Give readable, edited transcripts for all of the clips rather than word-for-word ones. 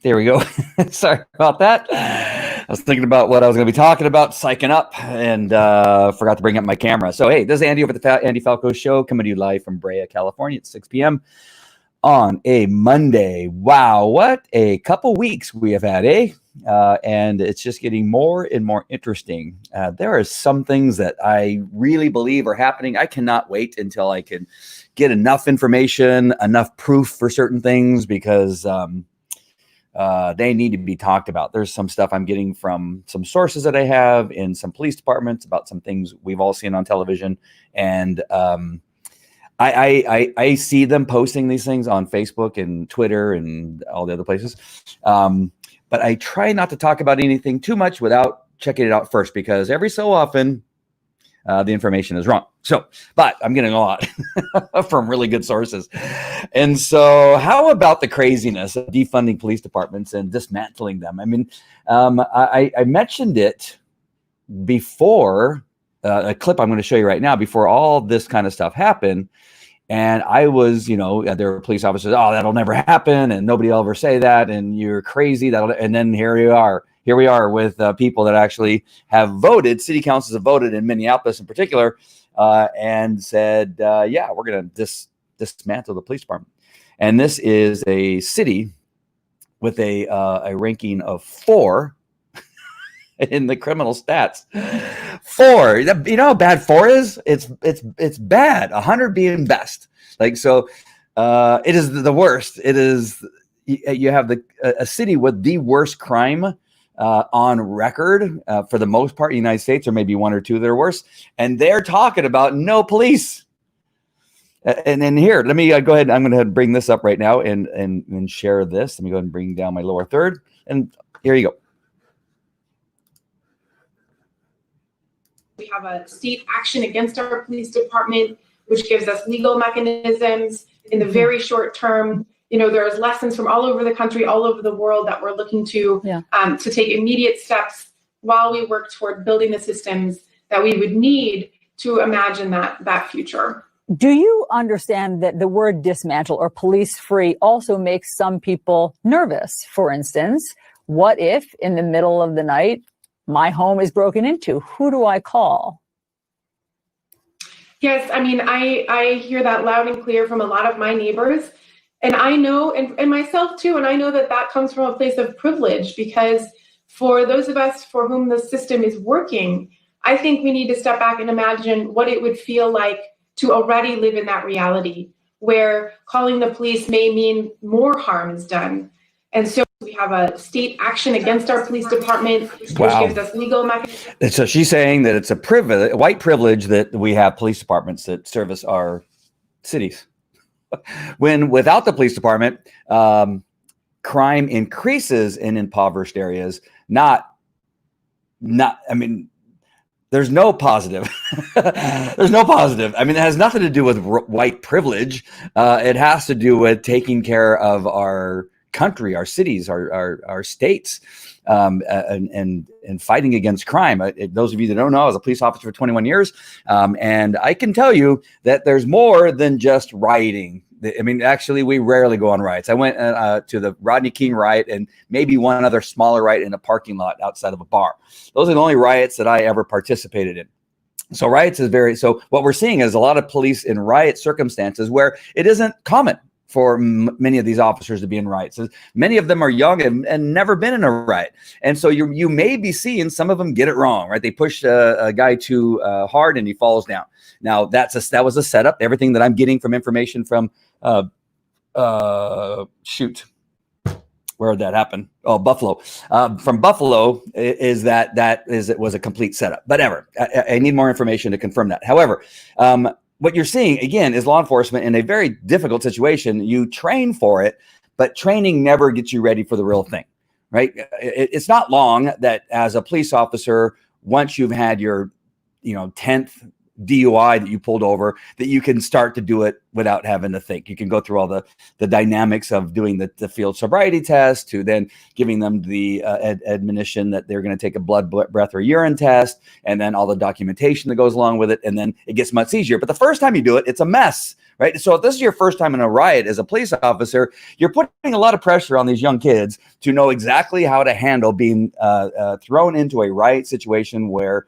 There we go. Sorry about that. I was thinking about what I was going to be talking about, psyching up, and forgot to bring up my camera. So, hey, this is Andy over at the Andy Falco Show, coming to you live from Brea, California at 6 p.m. on a Monday. Wow, what a couple weeks we have had, eh? And it's just getting more and more interesting. There are some things that I really believe are happening. I cannot wait until I can get enough information, enough proof for certain things, because they need to be talked about. There's some stuff I'm getting from some sources that I have in some police departments about some things we've all seen on television. And I see them posting these things on Facebook and Twitter and all the other places. But I try not to talk about anything too much without checking it out first, because every so often the information is wrong. So, but I'm getting a lot from really good sources. And so how about the craziness of defunding police departments and dismantling them? I mean, I mentioned it before a clip I'm going to show you right now, before all this kind of stuff happened. And I was, there were police officers, oh, that'll never happen. And nobody will ever say that. And you're crazy. And then here we are with people that actually have voted. City councils have voted in Minneapolis in particular, and said, yeah, we're going to dismantle the police department. And this is a city with a ranking of 4 in the criminal stats. 4. You know how bad 4 is? It's bad. 100 being best. Like, so it is the worst. It is, you have a city with the worst crime on record for the most part in the United States, or maybe 1 or 2 that are worse. And they're talking about no police. And then here, let me go ahead. I'm going to bring this up right now and share this. Let me go ahead and bring down my lower third. And here you go. We have a state action against our police department, which gives us legal mechanisms in the very short term. There's lessons from all over the country, all over the world that we're looking to take immediate steps while we work toward building the systems that we would need to imagine that future. Do you understand that the word dismantle or police free also makes some people nervous? For instance, what if in the middle of the night, my home is broken into? Who do I call? Yes, I mean, I hear that loud and clear from a lot of my neighbors. And I know, and myself too, and I know that comes from a place of privilege, because for those of us for whom the system is working, I think we need to step back and imagine what it would feel like to already live in that reality, where calling the police may mean more harm is done. And so we have a state action against our police department, which gives us legal mechanisms. And so she's saying that it's a privilege, white privilege, that we have police departments that service our cities. When without the police department, crime increases in impoverished areas. I mean, there's no positive. There's no positive. I mean, it has nothing to do with white privilege. It has to do with taking care of our country, our cities, our states, and fighting against crime. Those of you that don't know, I was a police officer for 21 years, and I can tell you that there's more than just rioting. I mean, actually, we rarely go on riots. I went to the Rodney King riot and maybe one other smaller riot in a parking lot outside of a bar. Those are the only riots that I ever participated in. So riots is so what we're seeing is a lot of police in riot circumstances where it isn't common for many of these officers to be in riots. Many of them are young and never been in a riot. And so you may be seeing some of them get it wrong, right? They push a guy too hard and he falls down. Now that was a setup. Everything that I'm getting from information from, where did that happen? Oh, Buffalo. From Buffalo is it was a complete setup. But I need more information to confirm that. However, what you're seeing, again, is law enforcement in a very difficult situation. You train for it, but training never gets you ready for the real thing. right? It's not long that as a police officer, once you've had your, 10th DUI that you pulled over, that you can start to do it without having to think. You can go through all the dynamics of doing the field sobriety test, to then giving them the admonition that they're going to take a blood, breath, or urine test, and then all the documentation that goes along with it. And then it gets much easier. But the first time you do it, it's a mess, right? So if this is your first time in a riot as a police officer, you're putting a lot of pressure on these young kids to know exactly how to handle being thrown into a riot situation where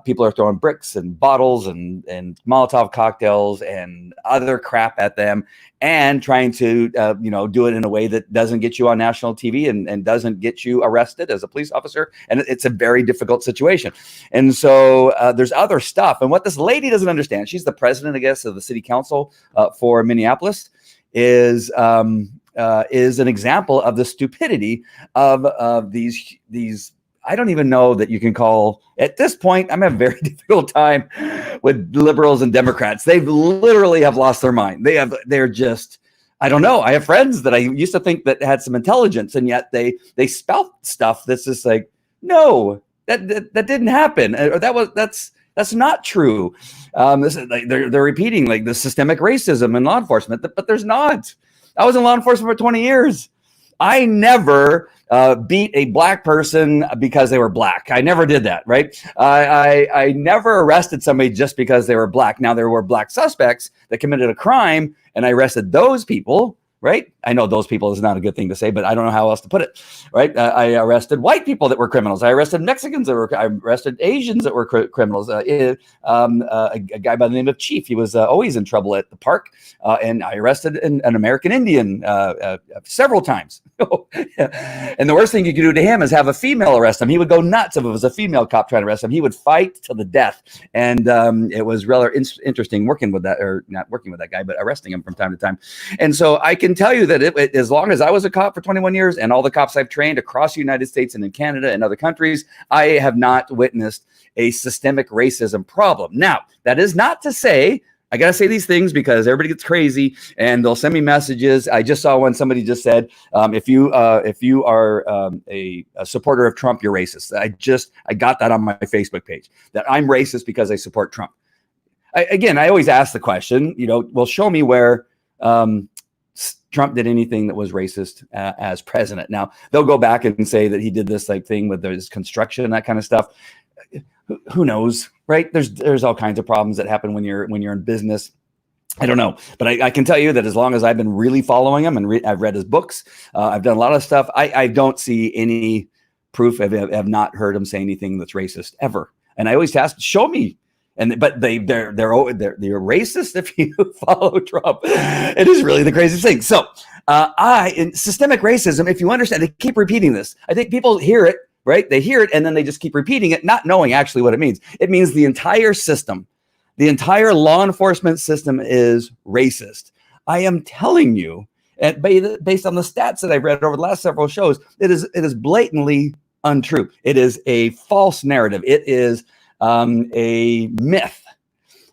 people are throwing bricks and bottles and Molotov cocktails and other crap at them, and trying to, do it in a way that doesn't get you on national TV and doesn't get you arrested as a police officer. And it's a very difficult situation. And so there's other stuff. And what this lady doesn't understand, she's the president, I guess, of the city council for Minneapolis, is an example of the stupidity of these. I don't even know that you can call, at this point, I'm having a very difficult time with liberals and Democrats. They literally have lost their mind. They're just, I don't know. I have friends that I used to think that had some intelligence, and yet they spout stuff that's just like, no, that didn't happen. Or that's not true. They're repeating like the systemic racism in law enforcement, but there's not. I was in law enforcement for 20 years. I never beat a black person because they were black. I never did that, right? I never arrested somebody just because they were black. Now, there were black suspects that committed a crime, and I arrested those people, right? I know those people is not a good thing to say, but I don't know how else to put it, right? I arrested white people that were criminals. I arrested Mexicans I arrested Asians that were criminals. A guy by the name of Chief, he was always in trouble at the park. And I arrested an American Indian several times. And the worst thing you could do to him is have a female arrest him. He would go nuts if it was a female cop trying to arrest him. He would fight to the death. And it was rather interesting working with that, or not working with that guy, but arresting him from time to time. And so I can tell you that as long as I was a cop for 21 years, and all the cops I've trained across the United States and in Canada and other countries, I have not witnessed a systemic racism problem. Now, that is not to say, I got to say these things because everybody gets crazy and they'll send me messages. I just saw one, somebody just said, if you are a supporter of Trump, you're racist. I got that on my Facebook page, that I'm racist because I support Trump. I always ask the question, well, show me where Trump did anything that was racist as president. Now, they'll go back and say that he did this thing with his construction and that kind of stuff. Who knows, right? There's all kinds of problems that happen when you're in business. I don't know, but I can tell you that as long as I've been really following him and I've read his books, I've done a lot of stuff. I don't see any proof. I've not heard him say anything that's racist ever. And I always ask, show me. But they're racist if you follow Trump. It is really the craziest thing. So in systemic racism, if you understand, they keep repeating this. I think people hear it, right? They hear it and then they just keep repeating it, not knowing actually what it means. It means the entire system, the entire law enforcement system is racist. I am telling you, and based on the stats that I've read over the last several shows, it is blatantly untrue. It is a false narrative. It is a myth,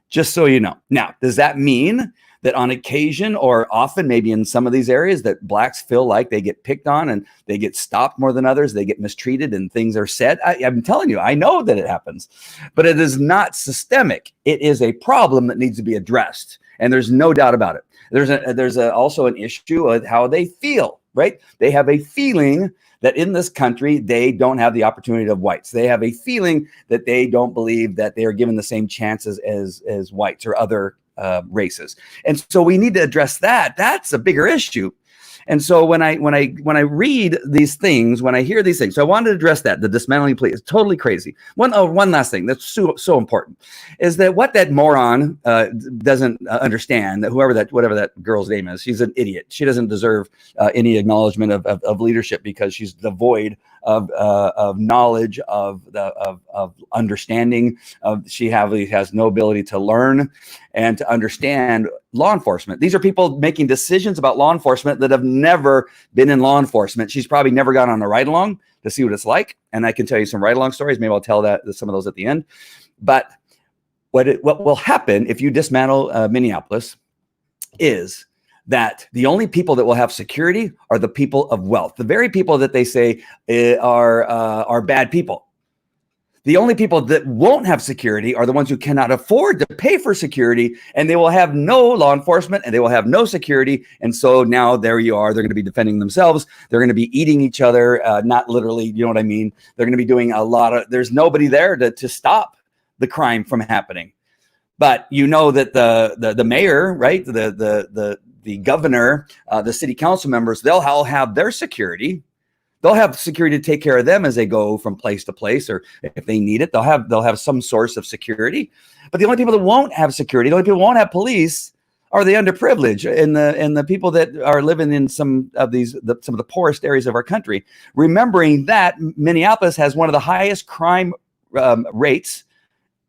just so you know. Now, does that mean that on occasion, or often maybe in some of these areas, that blacks feel like they get picked on and they get stopped more than others, they get mistreated and things are said? I'm telling you, I know that it happens, but it is not systemic. It is a problem that needs to be addressed, and there's no doubt about it. There's also an issue of how they feel, right? They have a feeling that in this country, they don't have the opportunity of whites. They have a feeling that they don't believe that they are given the same chances as whites or other races. And so we need to address that. That's a bigger issue. And so when I read these things, when I hear these things, so I wanted to address that. The dismantling plea is totally crazy. One last thing that's so important is that what that moron doesn't understand, that whatever that girl's name is, she's an idiot. She doesn't deserve any acknowledgement of leadership because she's devoid of knowledge, of understanding. She has no ability to learn and to understand law enforcement. These are people making decisions about law enforcement that have never been in law enforcement. She's probably never gone on a ride along to see what it's like. And I can tell you some ride along stories. Maybe I'll tell some of those at the end. But what will happen if you dismantle Minneapolis is that the only people that will have security are the people of wealth, the very people that they say are bad people. The only people that won't have security are the ones who cannot afford to pay for security, and they will have no law enforcement and they will have no security. And so now there you are. They're going to be defending themselves. They're going to be eating each other, not literally, you know what I mean? They're going to be doing a lot of, there's nobody there to stop the crime from happening. But you know that the mayor, right? The governor, the city council members, they'll all have their security. They'll have security to take care of them as they go from place to place, or if they need it, they'll have some source of security. But the only people that won't have security, the only people who won't have police, are the underprivileged and the people that are living in some of the poorest areas of our country. Remembering that Minneapolis has one of the highest crime rates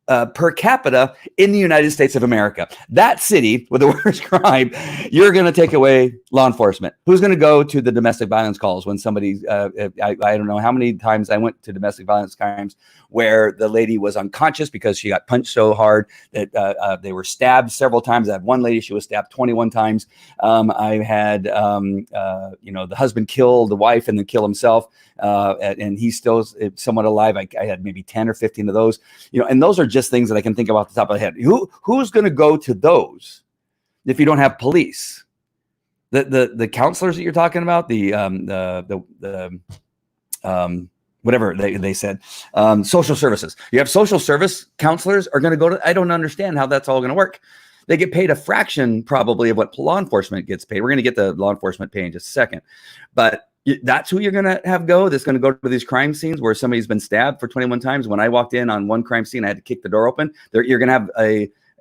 per capita in the United States of America. That city with the worst crime, you're going to take away law enforcement. Who's going to go to the domestic violence calls when somebody, I don't know how many times I went to domestic violence crimes where the lady was unconscious because she got punched so hard that they were stabbed several times. I had one lady, she was stabbed 21 times. I had, the husband kill the wife and then kill himself. And he's still somewhat alive. I had maybe 10 or 15 of those, and those are just things that I can think about off the top of my head. Who's going to go to those if you don't have police? The counselors that you're talking about, whatever they said, social services. You have social service counselors are going to go to. I don't understand how that's all going to work. They get paid a fraction probably of what law enforcement gets paid. We're going to get the law enforcement pay in just a second, but that's who you're going to have go. That's going to go to these crime scenes where somebody's been stabbed for 21 times. When I walked in on one crime scene, I had to kick the door open. You're going to have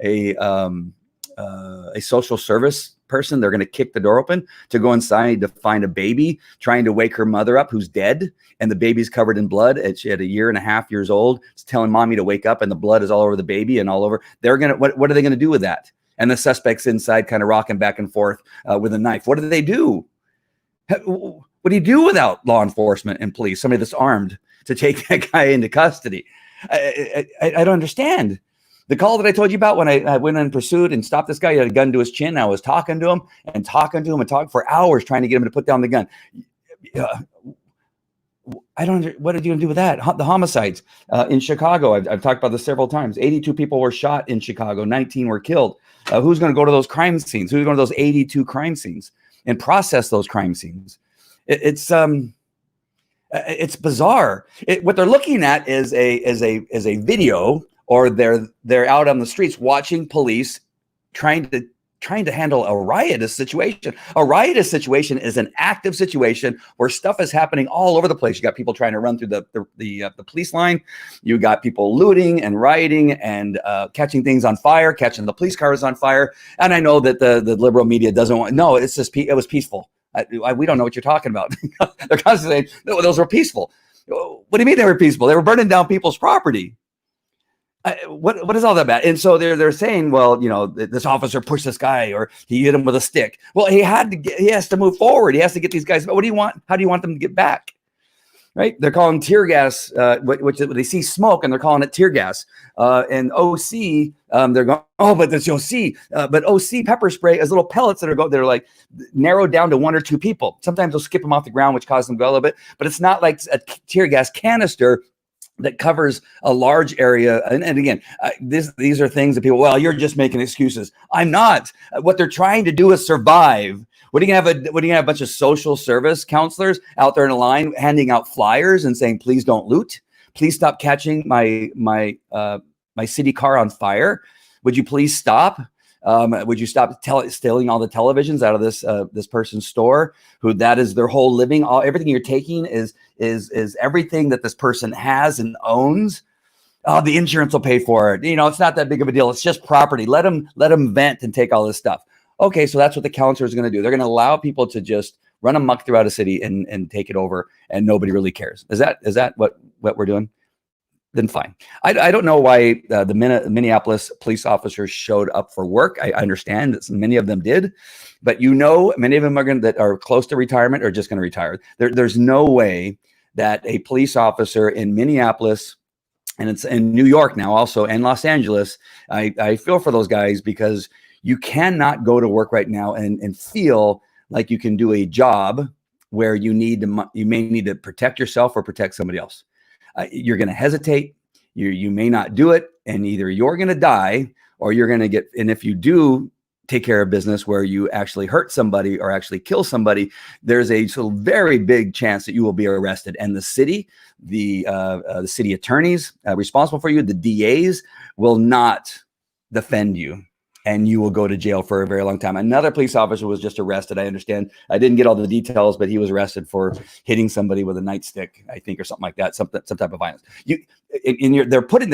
a social service person. They're going to kick the door open to go inside to find a baby, trying to wake her mother up who's dead, and the baby's covered in blood. And she had 1.5 years old. It's telling mommy to wake up, and the blood is all over the baby and all over. They're gonna. What are they going to do with that? And the suspect's inside, kind of rocking back and forth with a knife. What do they do? What do you do without law enforcement and police? Somebody that's armed to take that guy into custody. I don't understand. The call that I told you about when I went in pursuit and stopped this guy, he had a gun to his chin. I was talking to him for hours, trying to get him to put down the gun. What did you do with that? The homicides in Chicago. I've talked about this several times. 82 people were shot in Chicago. 19 were killed. Who's going to go to those crime scenes? Who's going to those 82 crime scenes and process those crime scenes? It's bizarre. What they're looking at is a video, or they're out on the streets watching police trying to handle a riotous situation. A riotous situation is an active situation where stuff is happening all over the place. You got people trying to run through the police line. You got people looting and rioting and catching things on fire, catching the police cars on fire. And I know that the liberal media doesn't want. No, it's just it was peaceful. We don't know what you're talking about. They're constantly saying, no, those were peaceful. What do you mean they were peaceful? They were burning down people's property. What is all that about? And so they're saying, well, this officer pushed this guy, or he hit him with a stick. Well, he has to move forward. He has to get these guys. What do you want? How do you want them to get back? Right? They're calling tear gas, which they see smoke and they're calling it tear gas. And OC, they're going, oh, but there's OC. But OC pepper spray is little pellets they're like narrowed down to 1 or 2 people. Sometimes they'll skip them off the ground, which causes them to go a little bit. But it's not like a tear gas canister that covers a large area. And again, these are things that people, well, you're just making excuses. I'm not. What they're trying to do is survive. What are you gonna have a bunch of social service counselors out there in a line handing out flyers and saying, please don't loot. Please stop catching my city car on fire. Would you please stop? Would you stop stealing all the televisions out of this person's store? Who that is their whole living. Everything you're taking is everything that this person has and owns. Oh, the insurance will pay for it. It's not that big of a deal. It's just property. Let them vent and take all this stuff. Okay, so that's what the counselors are going to do. They're going to allow people to just run amok throughout a city and take it over, and nobody really cares. Is that what we're doing? Then fine. I don't know why the Minneapolis police officers showed up for work. I understand that many of them did, but many of them that are close to retirement are just going to retire. There's no way that a police officer in Minneapolis, and it's in New York now also, and Los Angeles. I feel for those guys because You cannot go to work right now and feel like you can do a job where you may need to protect yourself or protect somebody else. You're going to hesitate. You may not do it, and either you're going to die or you're going to get. And if you do take care of business where you actually hurt somebody or actually kill somebody, there's a very big chance that you will be arrested. And the city attorneys responsible for you, the DAs, will not defend you, and you will go to jail for a very long time. Another police officer was just arrested. I understand. I didn't get all the details, but he was arrested for hitting somebody with a nightstick, I think, or something like that, some type of violence. They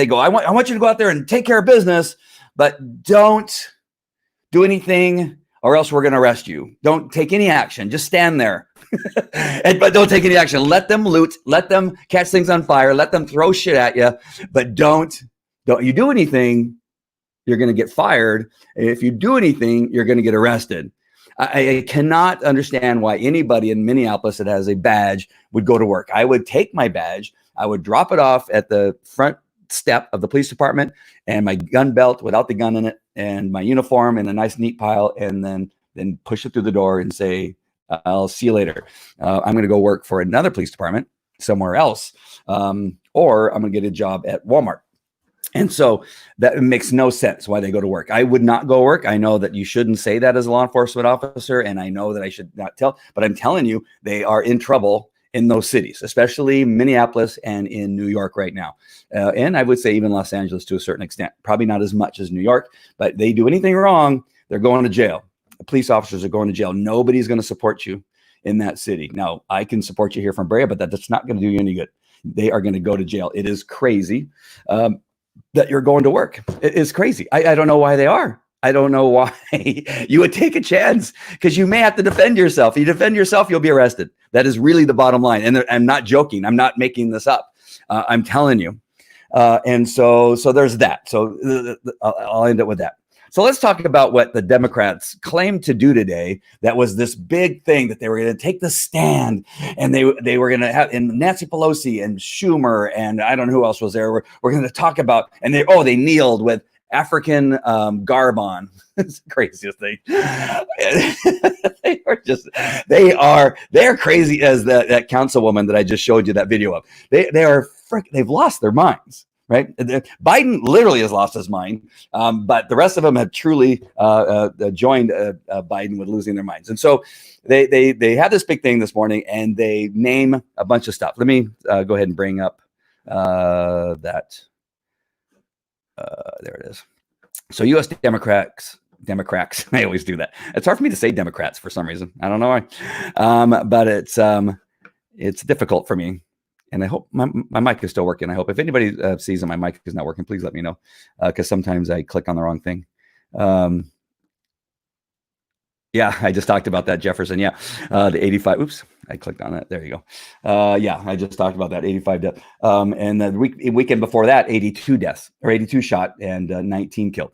go, I want you to go out there and take care of business, but don't do anything or else we're going to arrest you. Don't take any action. Just stand there. But don't take any action. Let them loot. Let them catch things on fire. Let them throw shit at you. But don't you do anything, you're going to get fired. And if you do anything, you're going to get arrested. I cannot understand why anybody in Minneapolis that has a badge would go to work. I would take my badge. I would drop it off at the front step of the police department, and my gun belt without the gun in it, and my uniform in a nice neat pile, and then push it through the door and say, I'll see you later. I'm going to go work for another police department somewhere else, or I'm going to get a job at Walmart. And so that makes no sense why they go to work. I would not go work. I know that you shouldn't say that as a law enforcement officer, and I know that I should not tell, but I'm telling you, they are in trouble in those cities, especially Minneapolis and in New York right now. And I would say even Los Angeles to a certain extent, probably not as much as New York, but they do anything wrong, they're going to jail. Police officers are going to jail. Nobody's going to support you in that city. Now, I can support you here from Brea, but that's not going to do you any good. They are going to go to jail. It is crazy that you're going to work. It is crazy. I don't know why they are. I don't know why you would take a chance, because you may have to defend yourself. If you defend yourself, you'll be arrested. That is really the bottom line. And I'm not joking. I'm not making this up. I'm telling you. And so there's that. So I'll end up with that. So let's talk about what the Democrats claimed to do today. That was this big thing that they were going to take the stand, and they were going to have, and Nancy Pelosi and Schumer and I don't know who else was there. We're going to talk about, and they kneeled with African garb on. It's the craziest thing. They're crazy as that councilwoman that I just showed you that video of. They've lost their minds. Right, Biden literally has lost his mind, but the rest of them have truly joined Biden with losing their minds. And so they had this big thing this morning, and they name a bunch of stuff. Let me go ahead and bring up that. There it is. So U.S. Democrats. I always do that. It's hard for me to say Democrats for some reason. I don't know why, but it's difficult for me. And I hope my mic is still working. I hope if anybody sees that my mic is not working, please let me know, because sometimes I click on the wrong thing. Yeah, I just talked about that, Jefferson. Yeah, the 85. Oops, I clicked on that. There you go. Yeah, I just talked about that 85 deaths. And the weekend before that, 82 deaths, or 82 shot and 19 killed.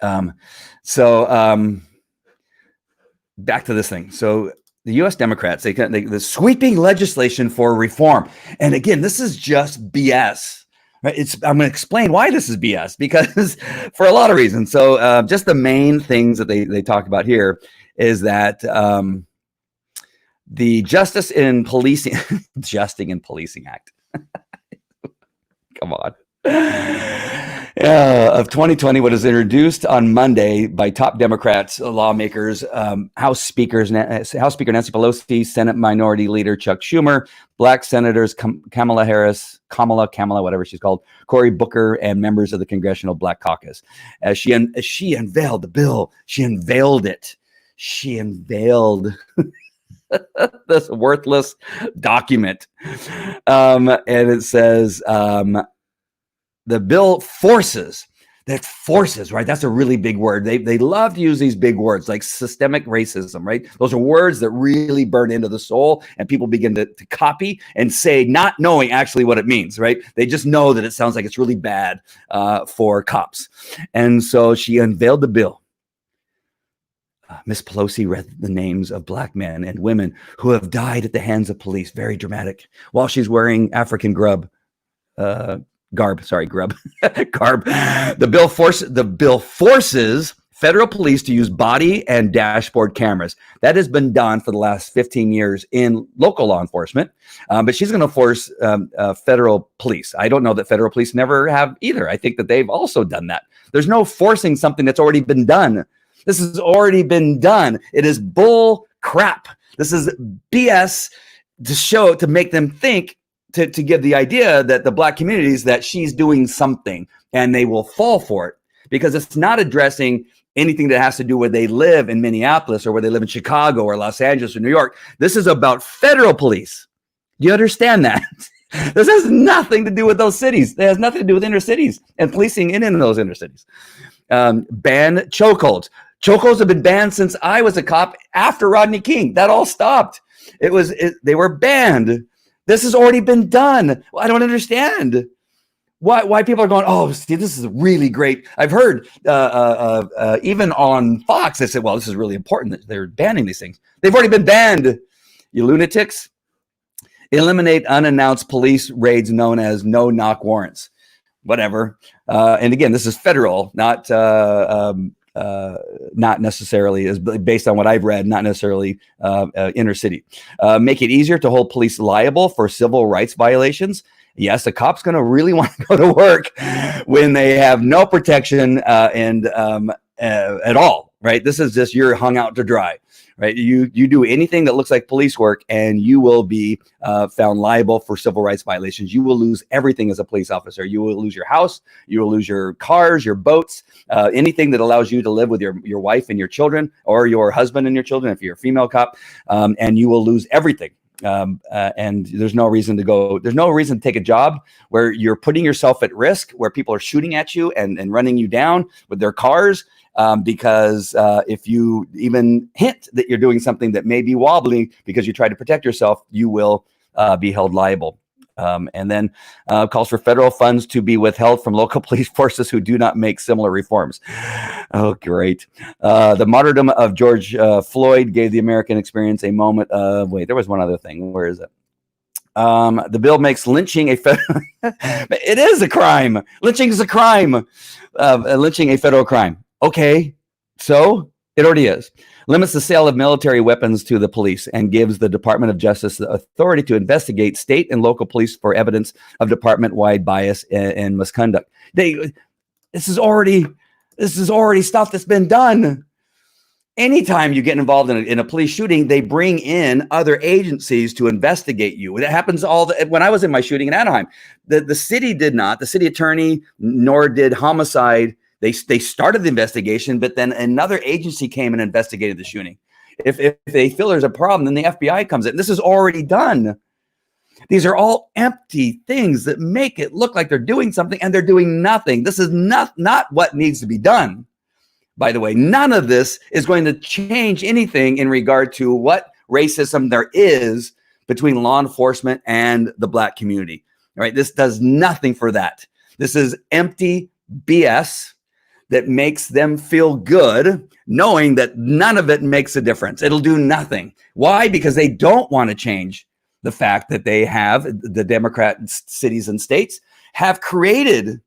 Back to this thing. So the U.S. Democrats, the sweeping legislation for reform. And again, this is just BS. Right? I'm going to explain why this is BS, because for a lot of reasons. So just the main things that they talk about here is that the Justice in Policing Act. Come on. Of 2020, what is introduced on Monday by top Democrats, lawmakers, House Speaker Nancy Pelosi, Senate Minority Leader Chuck Schumer, Black Senators Kamala Harris, whatever she's called, Cory Booker, and members of the Congressional Black Caucus. As she unveiled the bill, she unveiled this worthless document, and it says. The bill forces, right? That's a really big word. They love to use these big words like systemic racism, right? Those are words that really burn into the soul, and people begin to copy and say, not knowing actually what it means, right? They just know that it sounds like it's really bad for cops. And so she unveiled the bill. Miss Pelosi read the names of Black men and women who have died at the hands of police. Very dramatic. While she's wearing African garb. The bill forces federal police to use body and dashboard cameras. That has been done for the last 15 years in local law enforcement, but she's going to force federal police. I don't know that federal police never have either. I think that they've also done that. There's no forcing something that's already been done. This has already been done. It is bull crap. This is BS to make them think, to give the idea that the Black communities, that she's doing something and they will fall for it, because it's not addressing anything that has to do where they live in Minneapolis or where they live in Chicago or Los Angeles or New York. This is about federal police. Do you understand that? This has nothing to do with those cities. It has nothing to do with inner cities and policing in those inner cities. Ban chokeholds. Chokeholds have been banned since I was a cop after Rodney King. That all stopped. They were banned. This has already been done. Well, I don't understand why people are going, oh, Steve, this is really great. I've heard even on Fox, they said, well, this is really important that they're banning these things. They've already been banned, you lunatics. Eliminate unannounced police raids known as no-knock warrants. Whatever. And again, this is federal, not necessarily, is based on what I've read, not necessarily inner city. Make it easier to hold police liable for civil rights violations. Yes, a cop's going to really want to go to work when they have no protection at all, right? This is just, you're hung out to dry, right? You do anything that looks like police work and you will be found liable for civil rights violations. You will lose everything as a police officer. You will lose your house. You will lose your cars, your boats, anything that allows you to live with your wife and your children, or your husband and your children if you're a female cop, and you will lose everything. And there's no reason to take a job where you're putting yourself at risk, where people are shooting at you and running you down with their cars. Because if you even hint that you're doing something that may be wobbly because you try to protect yourself, you will be held liable. And then calls for federal funds to be withheld from local police forces who do not make similar reforms. Oh, great. The martyrdom of George Floyd gave the American experience a moment of, wait, there was one other thing. Where is it? The bill makes lynching it is a crime. Lynching is a crime. Lynching a federal crime. Okay, so it already is. Limits the sale of military weapons to the police and gives the Department of Justice the authority to investigate state and local police for evidence of department-wide bias and misconduct. This is already stuff that's been done. Anytime you get involved in a police shooting, they bring in other agencies to investigate you. That happens when I was in my shooting in Anaheim. The city did not. The city attorney, nor did homicide. They started the investigation, but then another agency came and investigated the shooting. If they feel there's a problem, then the FBI comes in. This is already done. These are all empty things that make it look like they're doing something, and they're doing nothing. This is not what needs to be done. By the way, none of this is going to change anything in regard to what racism there is between law enforcement and the Black community. All right, this does nothing for that. This is empty BS that makes them feel good, knowing that none of it makes a difference. It'll do nothing. Why? Because they don't want to change the fact that they have, the Democrat cities and states have created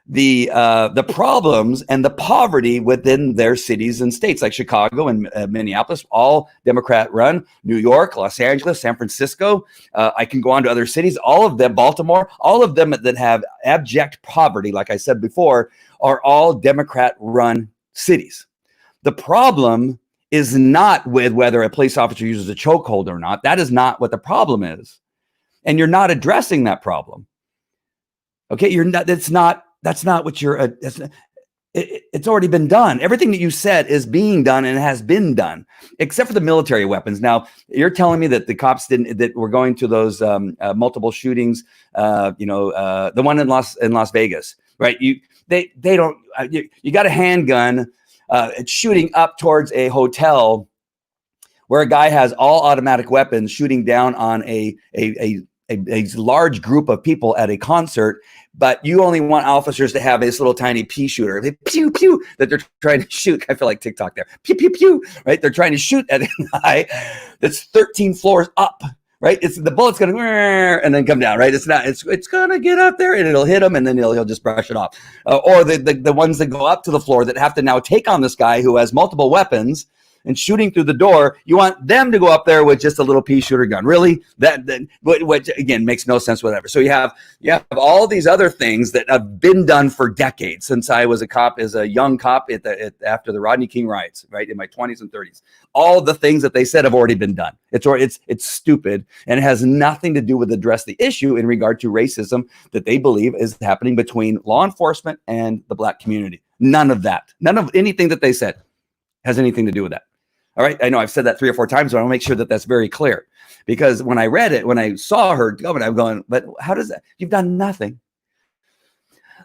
the problems and the poverty within their cities and states, like Chicago and Minneapolis, all Democrat run, New York, Los Angeles, San Francisco. I can go on to other cities, all of them, Baltimore, all of them that have abject poverty, like I said before, are all Democrat run cities. The problem is not with whether a police officer uses a chokehold or not. That is not what the problem is. And you're not addressing that problem. Okay, that's not what you're, it's already been done. Everything that you said is being done and has been done, except for the military weapons. Now, you're telling me that the cops that were going to those multiple shootings, the one in Las Vegas, right? You got a handgun, it's shooting up towards a hotel where a guy has all automatic weapons shooting down on a large group of people at a concert, but you only want officers to have this little tiny pea shooter. They pew, pew, that they're trying to shoot. I feel like TikTok there. Pew, pew, pew, right? They're trying to shoot at a guy that's 13 floors up, right? It's the bullet's going to and then come down, right? It's not. It's going to get up there and it'll hit him, and then he'll just brush it off. Or the ones that go up to the floor that have to now take on this guy who has multiple weapons and shooting through the door. You want them to go up there with just a little pea shooter gun, really? Which again makes no sense, whatever. So you have all these other things that have been done for decades since I was a cop, as a young cop after the Rodney King riots, right, in my 20s and 30s. All the things that they said have already been done. It's stupid, and it has nothing to do with address the issue in regard to racism that they believe is happening between law enforcement and the Black community. None of anything that they said has anything to do with that. All right. I know I've said that 3 or 4 times, but I want to make sure that that's very clear, because when I read it, when I saw her going, I'm going, but how does that? You've done nothing.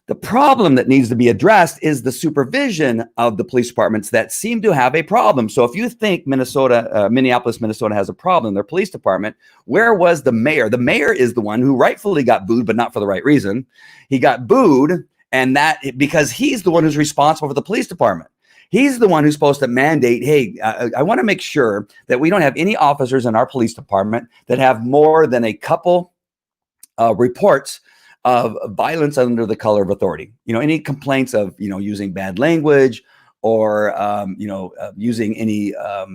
The problem that needs to be addressed is the supervision of the police departments that seem to have a problem. So if you think Minneapolis, Minnesota has a problem, their police department, where was the mayor? The mayor is the one who rightfully got booed, but not for the right reason. He got booed, and that because he's the one who's responsible for the police department. He's the one who's supposed to mandate, hey, I want to make sure that we don't have any officers in our police department that have more than a couple reports of violence under the color of authority. Any complaints of, using bad language or, using any, a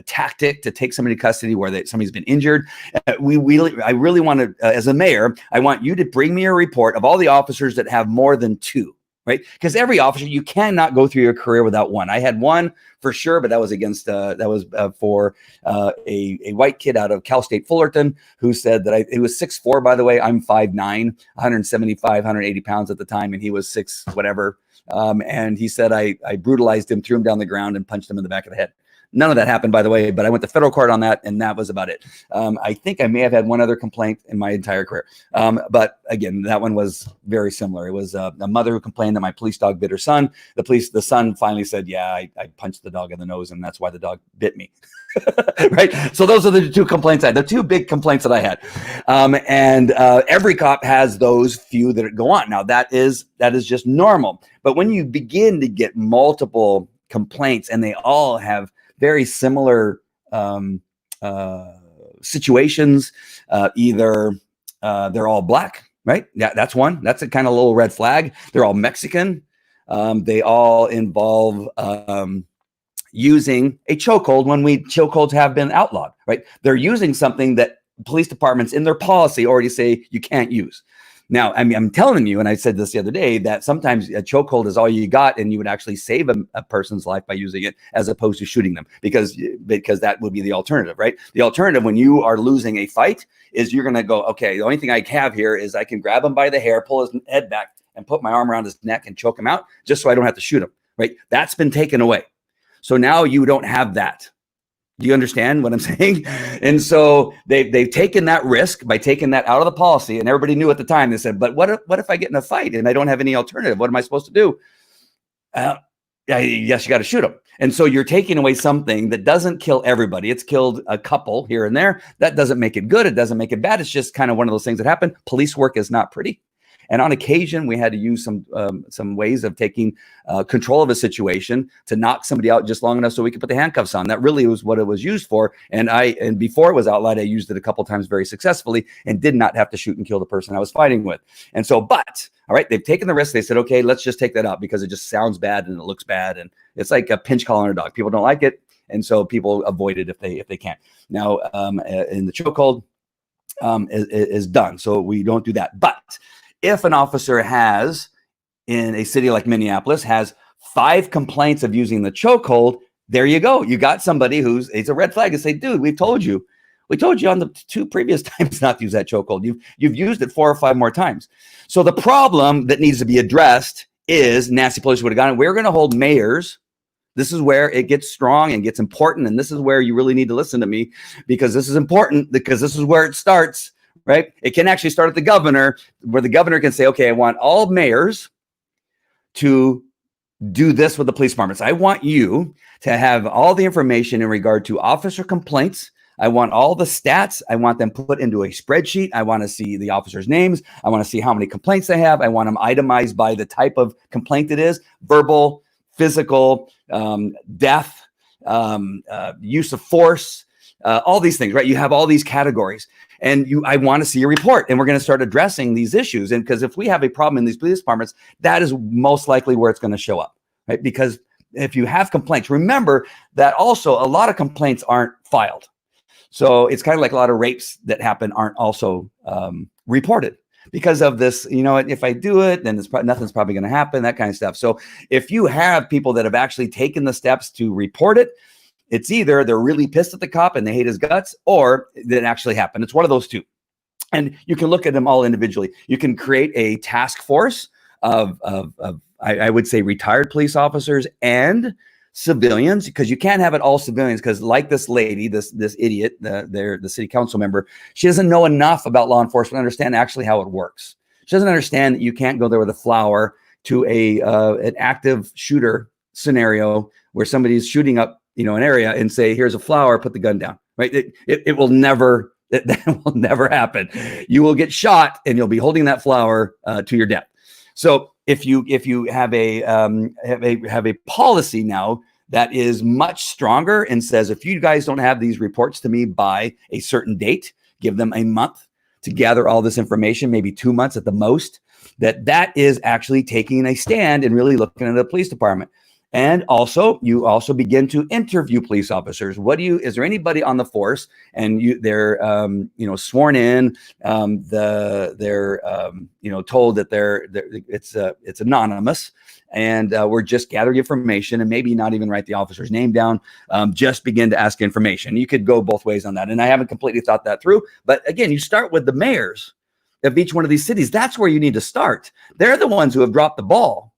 tactic to take somebody to custody where somebody's been injured. I really want to, as a mayor, I want you to bring me a report of all the officers that have more than 2. Right? Because every officer, you cannot go through your career without one. I had one for sure, but that was against for a white kid out of Cal State Fullerton who said that he was 6'4", by the way. I'm 5'9", 175, 180 pounds at the time, and he was 6 whatever. And he said I brutalized him, threw him down the ground, and punched him in the back of the head. None of that happened, by the way, but I went to federal court on that, and that was about it. I think I may have had one other complaint in my entire career. But again, that one was very similar. It was a mother who complained that my police dog bit her son. The son finally said, yeah, I punched the dog in the nose, and that's why the dog bit me. Right? So those are the 2 complaints I had, the 2 big complaints that I had. And every cop has those few that go on. Now, that is just normal. But when you begin to get multiple complaints, and they all have very similar situations. Either they're all Black, right? Yeah, that's one. That's a kind of little red flag. They're all Mexican. They all involve using a chokehold when chokeholds have been outlawed, right? They're using something that police departments in their policy already say you can't use. Now, I mean, I'm telling you, and I said this the other day, that sometimes a chokehold is all you got, and you would actually save a person's life by using it as opposed to shooting them, because that would be the alternative, right? The alternative when you are losing a fight is you're going to go, okay, the only thing I have here is I can grab him by the hair, pull his head back, and put my arm around his neck and choke him out just so I don't have to shoot him, right? That's been taken away. So now you don't have that. Do you understand what I'm saying? And so they've taken that risk by taking that out of the policy, and everybody knew at the time. They said, but what if I get in a fight and I don't have any alternative? What am I supposed to do? Yes, you got to shoot them. And so you're taking away something that doesn't kill everybody. It's killed a couple here and there. That doesn't make it good. It doesn't make it bad. It's just kind of one of those things that happen. Police work is not pretty. And on occasion, we had to use some ways of taking control of a situation to knock somebody out just long enough so we could put the handcuffs on. That really was what it was used for. And before it was outlawed, I used it a couple times very successfully and did not have to shoot and kill the person I was fighting with. And so, but all right, they've taken the risk. They said, okay, let's just take that out because it just sounds bad and it looks bad. And it's like a pinch collar on a dog. People don't like it. And so people avoid it if they can. Now, in the chokehold is done. So we don't do that. But if an officer has, in a city like Minneapolis, has 5 complaints of using the chokehold, there you go. You got somebody it's a red flag and say, dude, we told you on the 2 previous times not to use that chokehold. You've used it 4 or 5 more times. So the problem that needs to be addressed is Nancy Pelosi would have gone, we're going to hold mayors. This is where it gets strong and gets important. And this is where you really need to listen to me, because this is important, because this is where it starts. Right? It can actually start at the governor, where the governor can say, okay, I want all mayors to do this with the police departments. I want you to have all the information in regard to officer complaints. I want all the stats. I want them put into a spreadsheet. I want to see the officers' names. I want to see how many complaints they have. I want them itemized by the type of complaint it is: verbal, physical, death, use of force, all these things, right? You have all these categories, and I want to see a report, and we're going to start addressing these issues. And because if we have a problem in these police departments, that is most likely where it's going to show up, right? Because if you have complaints, remember that also a lot of complaints aren't filed. So it's kind of like a lot of rapes that happen aren't also reported because of this, if I do it, then nothing's probably going to happen, that kind of stuff. So if you have people that have actually taken the steps to report it, it's either they're really pissed at the cop and they hate his guts, or it actually happened. It's one of those two. And you can look at them all individually. You can create a task force of I would say retired police officers and civilians, because you can't have it all civilians, because like this lady, this idiot, the city council member, she doesn't know enough about law enforcement to understand actually how it works. She doesn't understand that you can't go there with a flower to an active shooter scenario where somebody's shooting up an area and say, here's a flower, put the gun down, right? It will never, that will never happen. You will get shot and you'll be holding that flower to your death. So if you have a policy now that is much stronger and says, if you guys don't have these reports to me by a certain date, give them a month to gather all this information, maybe 2 months at the most, that is actually taking a stand and really looking at the police department. And also, you also begin to interview police officers. Is there anybody on the force, and they're sworn in, they're told that it's anonymous, and we're just gathering information, and maybe not even write the officer's name down, just begin to ask information. You could go both ways on that, and I haven't completely thought that through. But again, you start with the mayors of each one of these cities. That's where you need to start. They're the ones who have dropped the ball.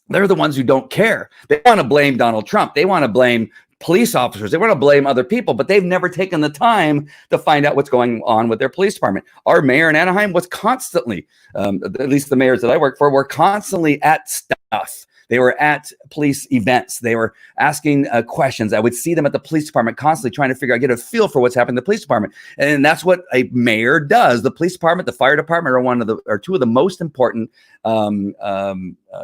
They're the ones who don't care. They want to blame Donald Trump. They want to blame police officers. They want to blame other people, but they've never taken the time to find out what's going on with their police department. Our mayor in Anaheim was constantly, at least the mayors that I work for, were constantly at stuff. They were at police events. They were asking questions. I would see them at the police department constantly trying to get a feel for what's happening in the police department. And that's what a mayor does. The police department, the fire department are two of the most important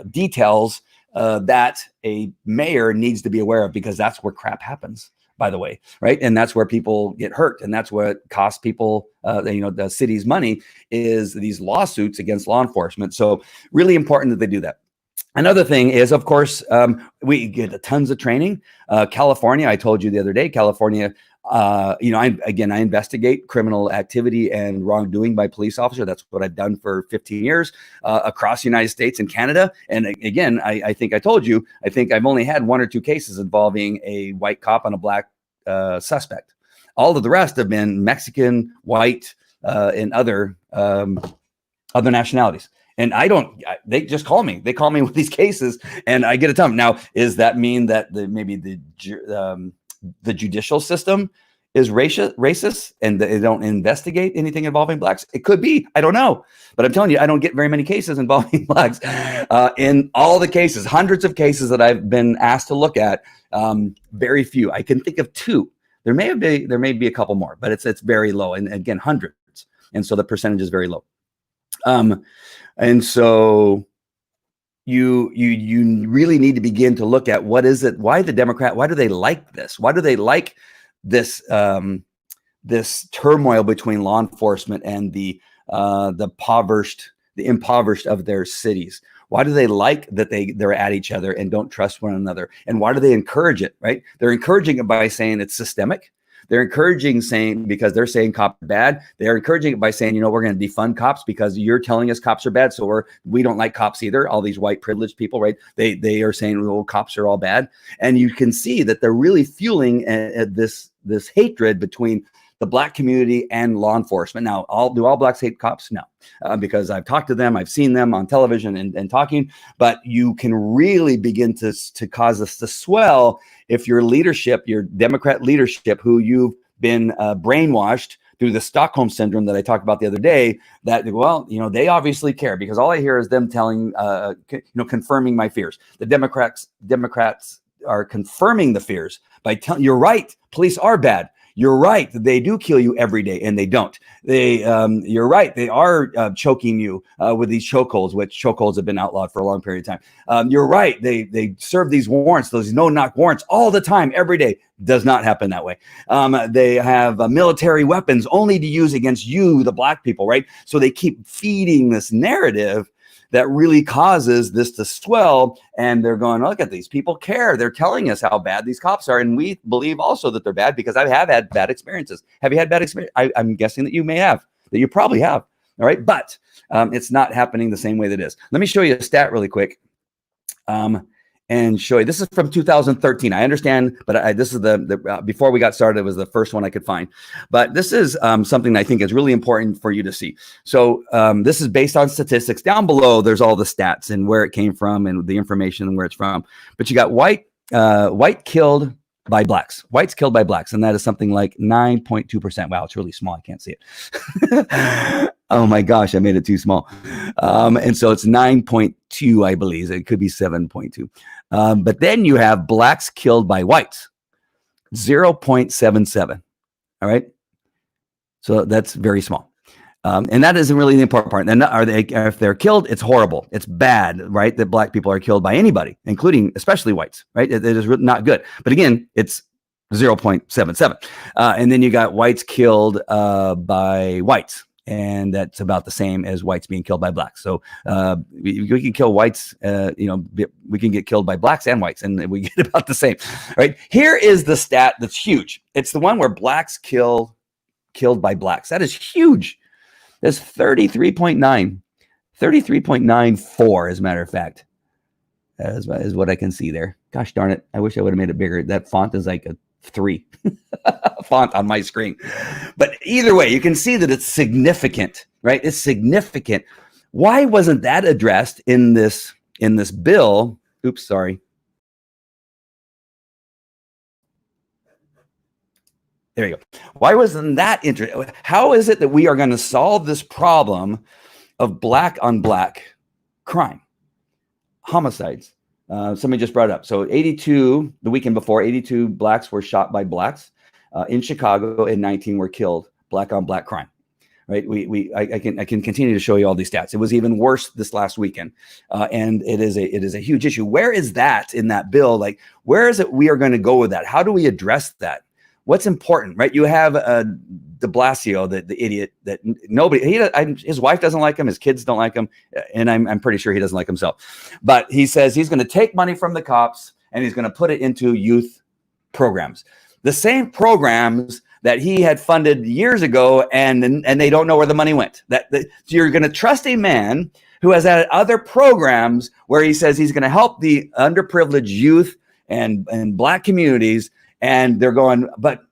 details that a mayor needs to be aware of, because that's where crap happens, by the way, right? And that's where people get hurt. And that's what costs people, the city's money, is these lawsuits against law enforcement. So really important that they do that. Another thing is, of course, we get tons of training. California, I told you the other day, California, I investigate criminal activity and wrongdoing by police officers. That's what I've done for 15 years across the United States and Canada. And again, I think I told you, I think I've only had 1 or 2 cases involving a white cop and a black suspect. All of the rest have been Mexican, white, and other nationalities. And they just call me. They call me with these cases, and I get a ton. Now, does that mean that maybe the judicial system is racist and they don't investigate anything involving blacks? It could be. I don't know. But I'm telling you, I don't get very many cases involving blacks. In all the cases, hundreds of cases that I've been asked to look at, very few. I can think of 2. There may be a couple more, but it's very low. And again, hundreds. And so the percentage is very low. And so you really need to begin to look at what is it? Why do they like this? Why do they like this this turmoil between law enforcement and the impoverished of their cities? Why do they like that they're at each other and don't trust one another? And why do they encourage it? Right? They're encouraging it by saying it's systemic. They're because they're saying cops are bad. They're encouraging it by saying, we're going to defund cops because you're telling us cops are bad. So we don't like cops either. All these white privileged people, right? They are saying, well, cops are all bad. And you can see that they're really fueling this hatred between the black community and law enforcement. Now, do all blacks hate cops? No, because I've talked to them, I've seen them on television and talking, but you can really begin to cause this to swell if your leadership, your Democrat leadership, who you've been brainwashed through the Stockholm syndrome that I talked about the other day, that, they obviously care, because all I hear is them telling, confirming my fears. The Democrats are confirming the fears by telling, you're right, police are bad. You're right. They do kill you every day, and they don't. You're right. They are choking you with these chokeholds, which chokeholds have been outlawed for a long period of time. You're right. They serve these warrants, those no-knock warrants, all the time, every day. Does not happen that way. They have military weapons only to use against you, the black people, right? So they keep feeding this narrative that really causes this to swell. And they're going, look at these people care. They're telling us how bad these cops are. And we believe also that they're bad because I have had bad experiences. Have you had bad experience? I'm guessing that you may have, that you probably have. All right. But it's not happening the same way that it is. Let me show you a stat really quick. And show you, this is from 2013. I understand, but this is before we got started, it was the first one I could find. But this is something I think is really important for you to see. So this is based on statistics. Down below, there's all the stats and where it came from and the information and where it's from. But you got white killed by blacks. Whites killed by blacks. And that is something like 9.2%. Wow, it's really small. I can't see it. Oh my gosh, I made it too small. And so it's 9.2, I believe. It could be 7.2. But then you have blacks killed by whites, 0.77. All right. So that's very small. And that isn't really the important part. And if they're killed, it's horrible. It's bad, right? That black people are killed by anybody, including especially whites, right? It is not good. But again, it's 0.77. And then you got whites killed by whites. And that's about the same as whites being killed by blacks. So we can kill whites, we can get killed by blacks and whites, and we get about the same, right? Here is the stat that's huge. It's the one where blacks killed by blacks. That is huge. That's 33.94, as a matter of fact, is what I can see there. Gosh darn it. I wish I would have made it bigger. That font is like a 3 font on my screen. But either way, you can see that it's significant, right? It's significant. Why wasn't that addressed in this bill? Oops, sorry. There you go. Why wasn't that interesting? How is it that we are going to solve this problem of black on black crime, homicides? Somebody just brought it up. So 82, the weekend before, 82 blacks were shot by blacks in Chicago, and 19 were killed, black on black crime. Right? I can continue to show you all these stats. It was even worse this last weekend, and it is a huge issue. Where is that in that bill? Like, where is it we are going to go with that? How do we address that? What's important, right? You have de Blasio, the idiot that his wife doesn't like him, his kids don't like him, and I'm pretty sure he doesn't like himself. But he says he's going to take money from the cops and he's going to put it into youth programs, the same programs that he had funded years ago, and they don't know where the money went. So you're going to trust a man who has had other programs where he says he's going to help the underprivileged youth and black communities. And they're going, but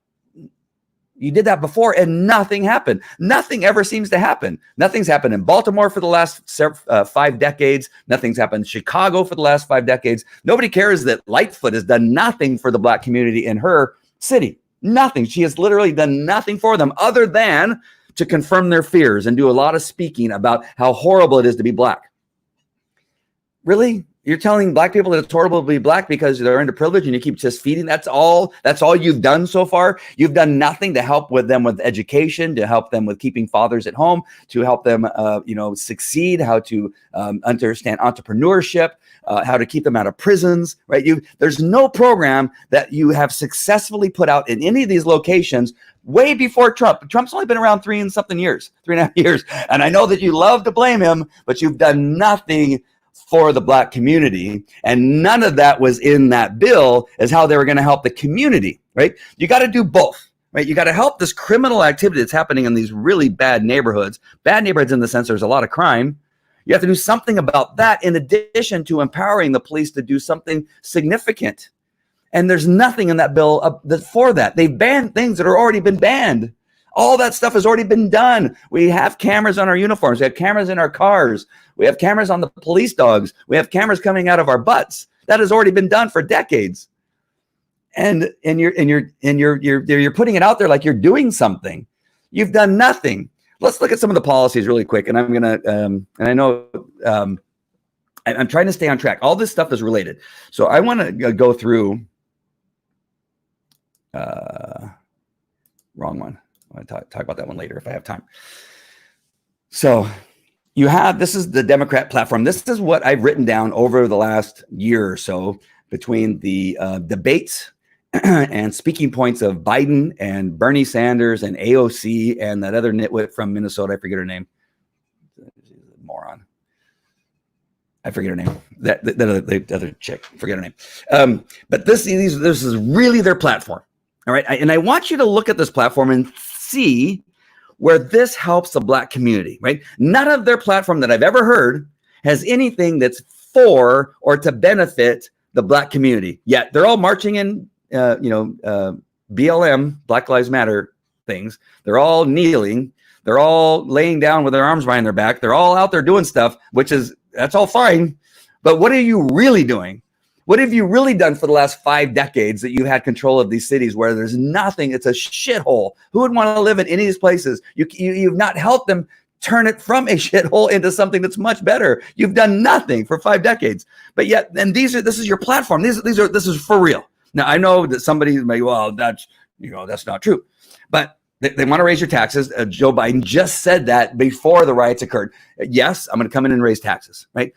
you did that before and nothing happened. Nothing ever seems to happen. Nothing's happened in Baltimore for the last 5 decades. Nothing's happened in Chicago for the last 5 decades. Nobody cares that Lightfoot has done nothing for the black community in her city. Nothing. She has literally done nothing for them other than to confirm their fears and do a lot of speaking about how horrible it is to be black. Really? You're telling black people that it's horrible to be black because they're underprivileged, and you keep just feeding. That's all you've done so far. You've done nothing to help them with education, to help them with keeping fathers at home, to help them, succeed, how to understand entrepreneurship, how to keep them out of prisons, right? There's no program that you have successfully put out in any of these locations way before Trump. Trump's only been around 3.5 years. And I know that you love to blame him, but you've done nothing for the black community, and none of that was in that bill as how they were going to help the community, right? You got to do both, right? You got to help this criminal activity that's happening in these really bad neighborhoods in the sense there's a lot of crime. You have to do something about that in addition to empowering the police to do something significant. And there's nothing in that bill for that. They banned things that are already been banned. All that stuff has already been done. We have cameras on our uniforms. We have cameras in our cars. We have cameras on the police dogs. We have cameras coming out of our butts. That has already been done for decades. And you're putting it out there like you're doing something. You've done nothing. Let's look at some of the policies really quick. And I'm gonna and I know I'm trying to stay on track. All this stuff is related. So I want to go through. wrong one. I want to talk about that one later if I have time. So this is the Democrat platform. This is what I've written down over the last year or so between the debates and speaking points of Biden and Bernie Sanders and AOC and that other nitwit from Minnesota. I forget her name. Moron. I forget her name. The other chick. Forget her name. But this is really their platform. All right. And I want you to look at this platform and see where this helps the Black community, right? None of their platform that I've ever heard has anything that's for or to benefit the Black community. Yet they're all marching in, BLM, Black Lives Matter things. They're all kneeling. They're all laying down with their arms behind their back. They're all out there doing stuff, that's all fine. But what are you really doing? What have you really done for the last 5 decades that you had control of these cities where there's nothing? It's a shithole. Who would want to live in any of these places? You've not helped them turn it from a shithole into something that's much better. You've done nothing for 5 decades. But yet, and this is your platform. This is for real. Now, I know that somebody may, well, that's not true. But they want to raise your taxes. Joe Biden just said that before the riots occurred. Yes, I'm going to come in and raise taxes, right?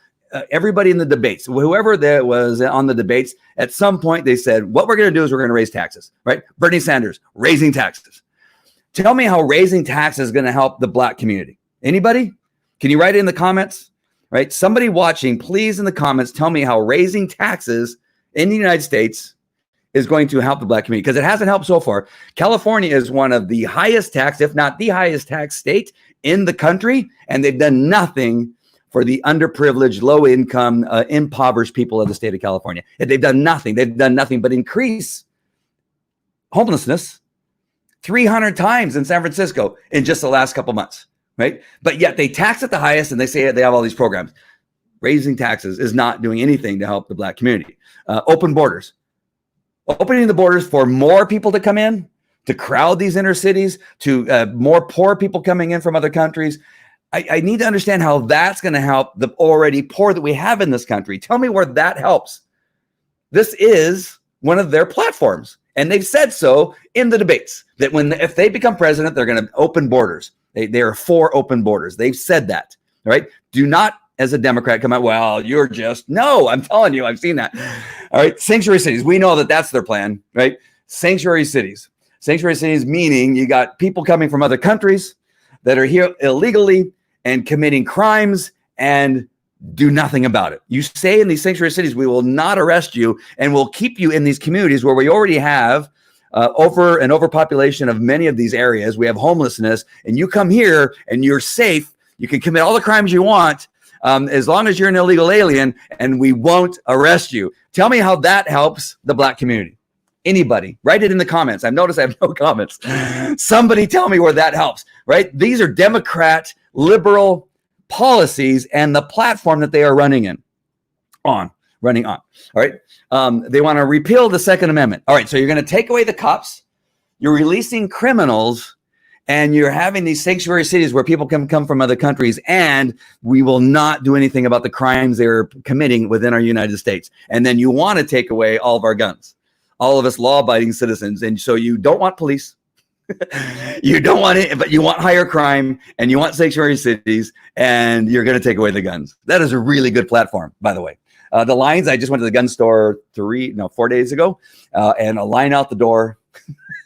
Everybody in the debates, whoever there was on the debates, at some point they said, what we're going to do is we're going to raise taxes, right? Bernie Sanders, raising taxes. Tell me how raising taxes is going to help the Black community. Anybody? Can you write it in the comments, right? Somebody watching, please in the comments, tell me how raising taxes in the United States is going to help the Black community, because it hasn't helped so far. California is one of the highest tax, if not the highest tax state in the country, and they've done nothing for the underprivileged, low-income, impoverished people of the state of California. They've done nothing. They've done nothing but increase homelessness 300 times in San Francisco in just the last couple months, right? But yet they tax at the highest, and they say they have all these programs. Raising taxes is not doing anything to help the Black community. Open borders. Opening the borders for more people to come in, to crowd these inner cities, to more poor people coming in from other countries. I need to understand how that's going to help the already poor that we have in this country. Tell me where that helps. This is one of their platforms. And they've said so in the debates, that if they become president, they're going to open borders. They are for open borders. They've said that, right? Do not, as a Democrat, come out, well, you're just, no, I'm telling you, I've seen that. All right. Sanctuary cities. We know that that's their plan, right? Sanctuary cities. Sanctuary cities meaning you got people coming from other countries that are here illegally and committing crimes and do nothing about it. You stay in these sanctuary cities, we will not arrest you, and we'll keep you in these communities where we already have overpopulation of many of these areas. We have homelessness, and you come here and you're safe. You can commit all the crimes you want, as long as you're an illegal alien, and we won't arrest you. Tell me how that helps the Black community. Anybody, write it in the comments. I've noticed I have no comments. Somebody tell me where that helps, right? These are Democrat, liberal policies and the platform that they are running on. All right. They want to repeal the Second Amendment. All right. So you're going to take away the cops. You're releasing criminals. And you're having these sanctuary cities where people can come from other countries, and we will not do anything about the crimes they're committing within our United States. And then you want to take away all of our guns, all of us law-abiding citizens. And so you don't want police. You don't want it, but you want higher crime, and you want sanctuary cities, and you're going to take away the guns. That is a really good platform, by the way. The lines, I just went to the gun store 4 days ago, and a line out the door.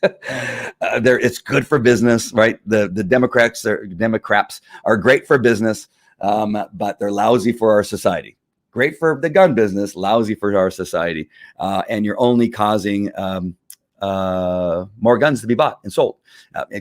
It's good for business, right? The Democrats are great for business, but they're lousy for our society. Great for the gun business, lousy for our society, and you're only causing more guns to be bought and sold.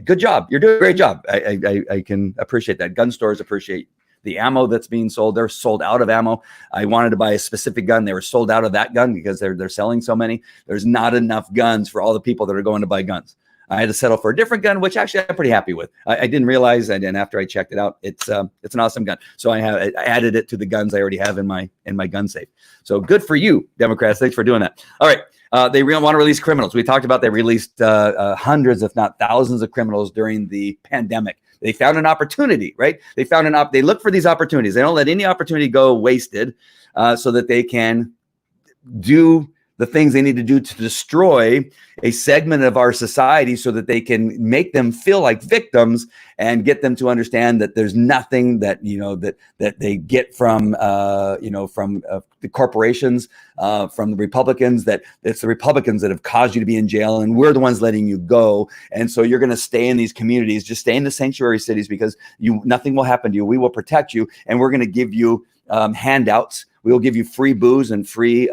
Good job, you're doing a great job. I can appreciate that. Gun stores appreciate the ammo that's being sold. They're sold out of ammo. I wanted to buy a specific gun. They were sold out of that gun because they're selling so many. There's not enough guns for all the people that are going to buy guns. I had to settle for a different gun, which actually I'm pretty happy with. I didn't realize, and after I checked it out, it's an awesome gun. So I added it to the guns I already have in my gun safe. So good for you, Democrats. Thanks for doing that. All right. They want to release criminals. We talked about they released hundreds, if not thousands, of criminals during the pandemic. They found an opportunity, right? They look for these opportunities. They don't let any opportunity go wasted, so that they can do the things they need to do to destroy a segment of our society so that they can make them feel like victims and get them to understand that there's nothing that, that they get from, from the corporations, from the Republicans, that it's the Republicans that have caused you to be in jail and we're the ones letting you go. And so you're going to stay in these communities, just stay in the sanctuary cities because nothing will happen to you. We will protect you and we're going to give you handouts. We will give you free booze and free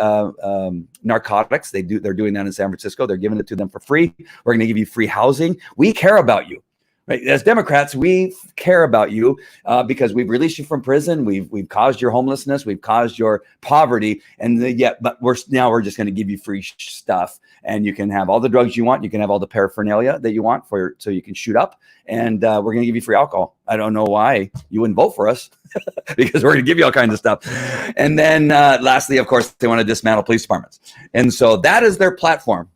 narcotics. They're doing that in San Francisco. They're giving it to them for free. We're going to give you free housing. We care about you, right? As Democrats, we care about you because we've released you from prison. We've caused your homelessness. We've caused your poverty, but we're just going to give you free stuff, and you can have all the drugs you want. You can have all the paraphernalia that you want so you can shoot up, and we're going to give you free alcohol. I don't know why you wouldn't vote for us. Because we're going to give you all kinds of stuff. And then lastly, of course, they want to dismantle police departments. And so that is their platform.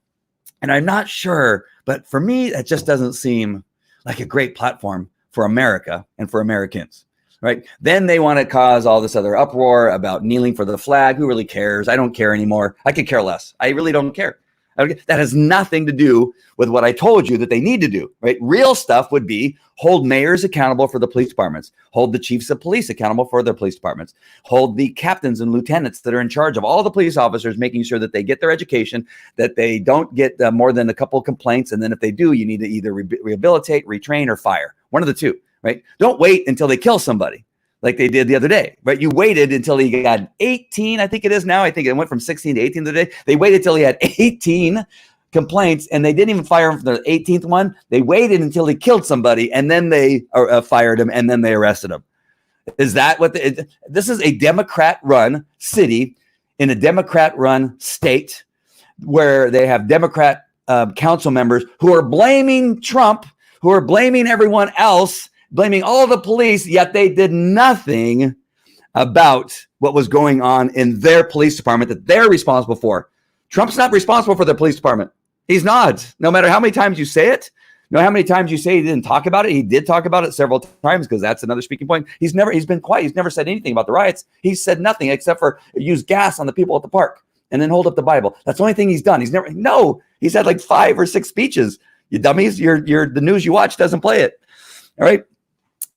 And I'm not sure, but for me, it just doesn't seem like a great platform for America and for Americans, right? Then they want to cause all this other uproar about kneeling for the flag. Who really cares? I don't care anymore. I could care less. I really don't care. That has nothing to do with what I told you that they need to do, right? Real stuff would be hold mayors accountable for the police departments, hold the chiefs of police accountable for their police departments, hold the captains and lieutenants that are in charge of all the police officers, making sure that they get their education, that they don't get more than a couple of complaints. And then if they do, you need to either rehabilitate, retrain, or fire. One of the two, right? Don't wait until they kill somebody like they did the other day, right? You waited until he got 18, I think it is now. I think it went from 16 to 18 the day. They waited till he had 18 complaints and they didn't even fire him for the 18th one. They waited until he killed somebody and then they fired him and then they arrested him. Is that what this is? A Democrat-run city in a Democrat-run state where they have Democrat council members who are blaming Trump, who are blaming everyone else, blaming all the police, yet they did nothing about what was going on in their police department that they're responsible for. Trump's not responsible for the police department. He's not. No matter how many times you say it, no matter how many times you say he didn't talk about it, he did talk about it several times because that's another speaking point. He's been quiet. He's never said anything about the riots. He's said nothing except for use gas on the people at the park and then hold up the Bible. That's the only thing he's done. He's had like 5 or 6 speeches. You dummies, the news you watch doesn't play it. All right.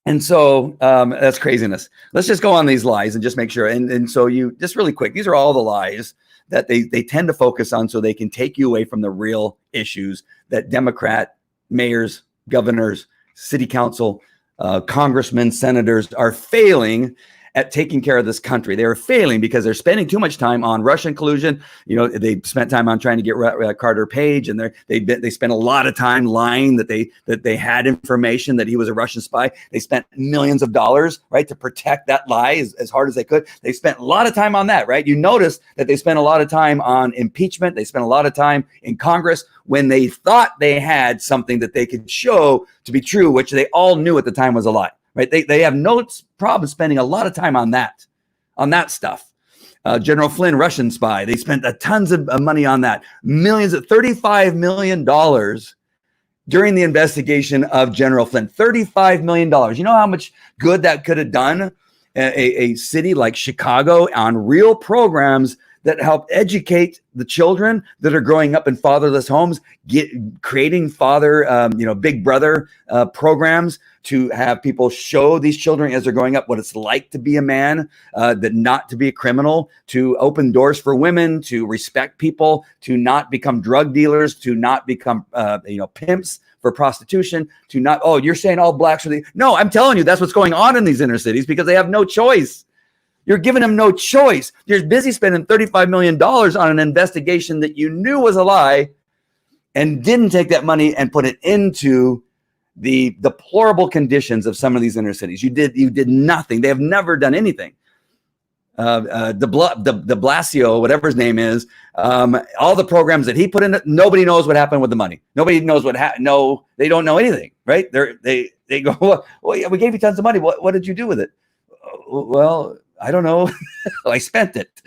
And so that's craziness. Let's just go on these lies and just make sure. And so you just really quick, these are all the lies that they tend to focus on so they can take you away from the real issues that Democrat mayors, governors, city council, congressmen, senators are failing at taking care of this country. They are failing because they're spending too much time on Russian collusion. They spent time on trying to get Carter Page, and they spent a lot of time lying that they had information that he was a Russian spy. They spent millions of dollars, right, to protect that lie as hard as they could. They spent a lot of time on that, right? You notice that they spent a lot of time on impeachment. They spent a lot of time in Congress when they thought they had something that they could show to be true, which they all knew at the time was a lie. Right? They have no problem spending a lot of time on that stuff. General Flynn, Russian spy, they spent tons of money on that. $35 million during the investigation of General Flynn. $35 million. You know how much good that could have done a city like Chicago on real programs that help educate the children that are growing up in fatherless homes, creating Big Brother programs to have people show these children as they're growing up what it's like to be a man, that not to be a criminal, to open doors for women, to respect people, to not become drug dealers, to not become pimps for prostitution, to not, you're saying all blacks are no, I'm telling you that's what's going on in these inner cities because they have no choice. You're giving them no choice. You're busy spending $35 million on an investigation that you knew was a lie and didn't take that money and put it into the deplorable conditions of some of these inner cities. You did nothing. They have never done anything. De Blasio, whatever his name is, all the programs that he put in, nobody knows what happened with the money. Nobody knows what happened. No, they don't know anything, right? They go, well, yeah, we gave you tons of money. What did you do with it? Well, I don't know. I spent it,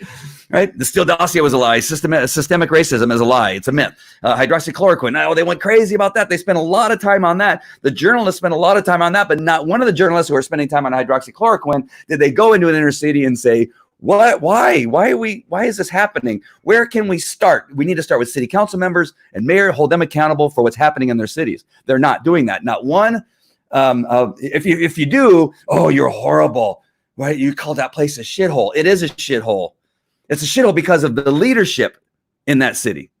right? The Steele dossier was a lie. Systemic racism is a lie. It's a myth. Hydroxychloroquine. They went crazy about that. They spent a lot of time on that. The journalists spent a lot of time on that, but not one of the journalists who are spending time on hydroxychloroquine did they go into an inner city and say, What? Why is this happening? Where can we start? We need to start with city council members and mayor, hold them accountable for what's happening in their cities. They're not doing that. Not one. If you do, oh, you're horrible. Right? You call that place a shithole. It is a shithole. It's a shithole because of the leadership in that city.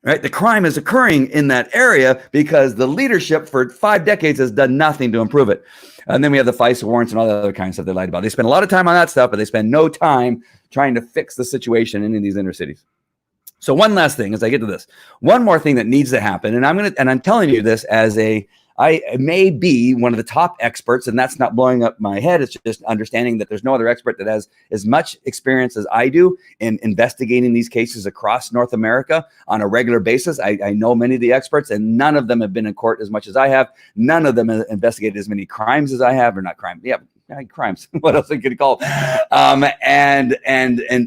Right? The crime is occurring in that area because the leadership for 5 decades has done nothing to improve it. And then we have the FISA warrants and all the other kinds of stuff they lied about. They spend a lot of time on that stuff, but they spend no time trying to fix the situation in these inner cities. So one last thing as I get to this, one more thing that needs to happen, and I'm telling you this as I may be one of the top experts, and that's not blowing up my head. It's just understanding that there's no other expert that has as much experience as I do in investigating these cases across North America on a regular basis. I know many of the experts, and none of them have been in court as much as I have. None of them have investigated as many crimes as I have, or not crime. Yeah, crimes. What else I could call them? And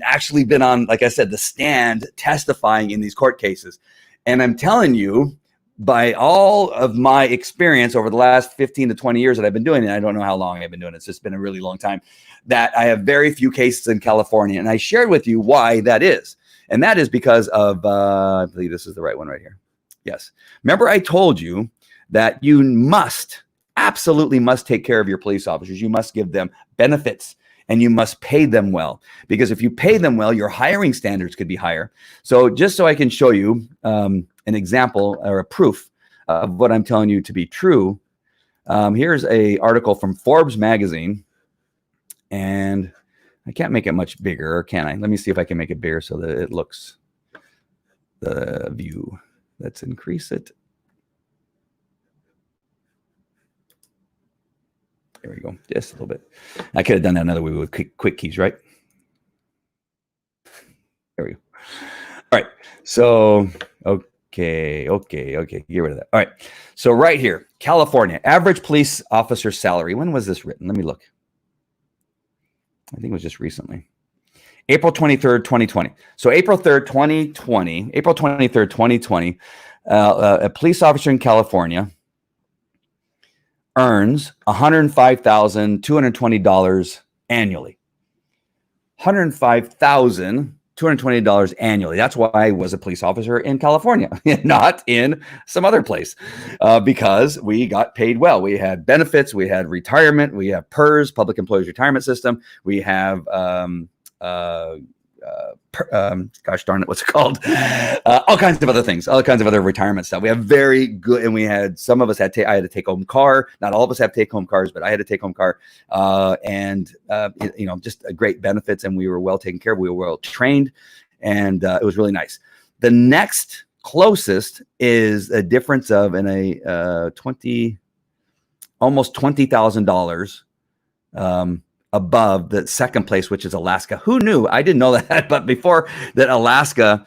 actually been on, like I said, the stand testifying in these court cases. And I'm telling you, by all of my experience over the last 15 to 20 years that I've been doing it, I don't know how long I've been doing it. It's just been a really long time, that I have very few cases in California. And I shared with you why that is. And that is because of, I believe this is the right one right here. Yes. Remember I told you that you absolutely must take care of your police officers. You must give them benefits and you must pay them well, because if you pay them well, your hiring standards could be higher. So just so I can show you, an example or a proof of what I'm telling you to be true. Here's a article from Forbes magazine, and I can't make it much bigger, or can I? Let me see if I can make it bigger so that it looks the view. Let's increase it. There we go, just a little bit. I could have done that another way with quick keys, right? There we go. All right, so Okay. Get rid of that. All right. So right here, California, average police officer salary. When was this written? Let me look. I think it was just recently. April 23rd, 2020. So April 23rd, 2020, a police officer in California earns $105,220 annually. $105,220 annually. That's why I was a police officer in California, not in some other place, because we got paid well. We had benefits, we had retirement, we have PERS, Public Employees Retirement System. We have, gosh darn it, what's it called? All kinds of other things, all kinds of other retirement stuff. We have very good, and we had, some of us had, I had a take-home car. Not all of us have take-home cars, but I had a take-home car, just great benefits, and we were well taken care of. We were well trained, and it was really nice. The next closest is a difference of almost $20,000 above the second place, which is Alaska. Who knew? I didn't know that, but before that, Alaska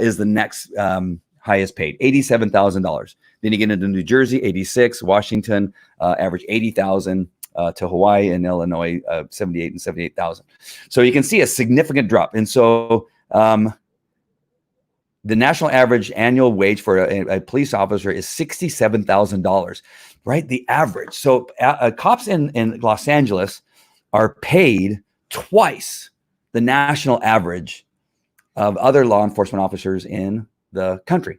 is the next highest paid, $87,000. Then you get into New Jersey, 86, Washington, average 80,000, to Hawaii and Illinois, 78 and 78,000. So you can see a significant drop. And so the national average annual wage for a police officer is $67,000, right? The average. So cops in Los Angeles are paid twice the national average of other law enforcement officers in the country.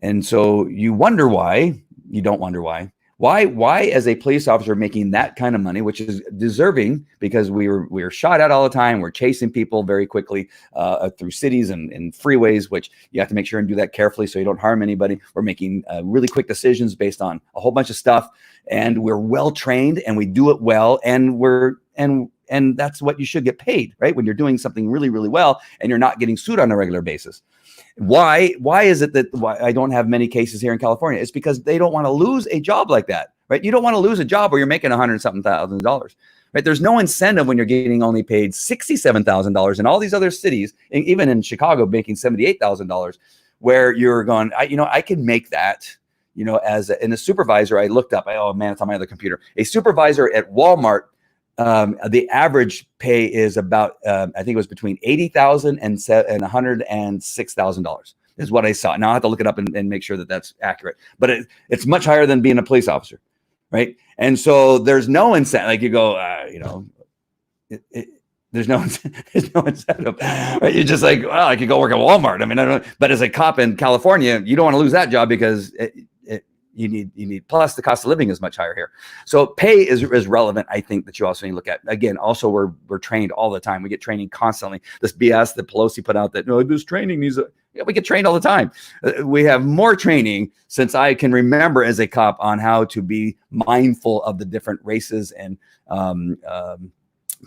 And so you wonder why, you don't wonder why as a police officer making that kind of money, which is deserving, because we were shot at all the time. We're chasing people very quickly through cities and freeways, which you have to make sure and do that carefully so you don't harm anybody. We're making really quick decisions based on a whole bunch of stuff, and we're well trained and we do it well, and and that's what you should get paid, right? When you're doing something really, really well and you're not getting sued on a regular basis. Why is it that I don't have many cases here in California? It's because they don't want to lose a job like that, right? You don't want to lose a job where you're making $100,000, right? There's no incentive when you're getting only paid $67,000 in all these other cities, even in Chicago, making $78,000, where you're going, I can make that, as a supervisor. I looked up, oh man, it's on my other computer. A supervisor at Walmart, the average pay is about, I think it was between $80,000 and $106,000 is what I saw. Now I have to look it up and make sure that that's accurate, but it's much higher than being a police officer, right? And so there's no incentive. Like you go, there's no incentive, right? You're just like, well, I could go work at Walmart. I mean, I don't know. But as a cop in California, you don't want to lose that job because you need, plus the cost of living is much higher here. So pay is relevant. I think that you also need to look at. Again, also we're trained all the time. We get training constantly. This BS that Pelosi put out that, no, this training needs we get trained all the time. We have more training since I can remember as a cop on how to be mindful of the different races and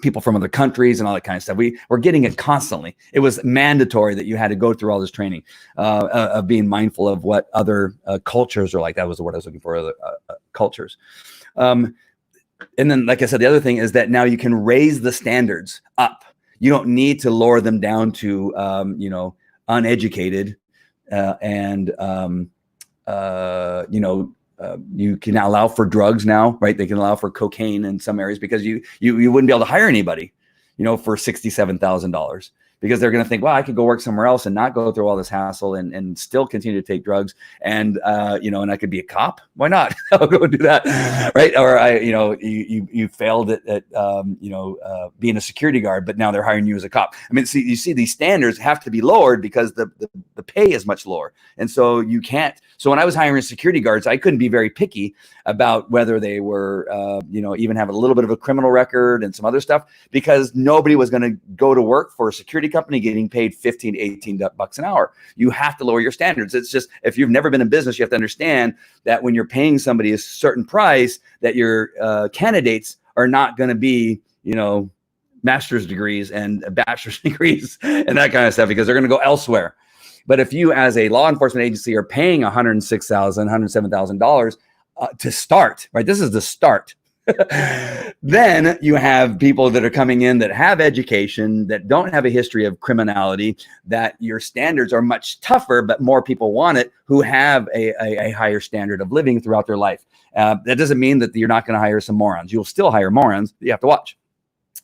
people from other countries and all that kind of stuff. We're getting it constantly. It was mandatory that you had to go through all this training of being mindful of what other cultures are like. That was the word I was looking for, other cultures. And then, like I said, the other thing is that now you can raise the standards up. You don't need to lower them down to, uneducated you can allow for drugs now, right? They can allow for cocaine in some areas because you wouldn't be able to hire anybody, for $67,000 because they're going to think, well, I could go work somewhere else and not go through all this hassle and still continue to take drugs. And, and I could be a cop. Why not? I'll go do that. Right. Or you failed at being a security guard, but now they're hiring you as a cop. I mean, see, you see these standards have to be lowered because the pay is much lower. And so you can't. So when I was hiring security guards, I couldn't be very picky about whether they were, even have a little bit of a criminal record and some other stuff, because nobody was going to go to work for a security company getting paid $15 to $18 an hour. You have to lower your standards. It's just, if you've never been in business, you have to understand that when you're paying somebody a certain price, that your candidates are not going to be, master's degrees and bachelor's degrees and that kind of stuff, because they're going to go elsewhere. But if you, as a law enforcement agency, are paying $106,000, $107,000 to start, right? This is the start. Then you have people that are coming in that have education, that don't have a history of criminality, that your standards are much tougher, but more people want it, who have a higher standard of living throughout their life. That doesn't mean that you're not going to hire some morons. You'll still hire morons. You have to watch,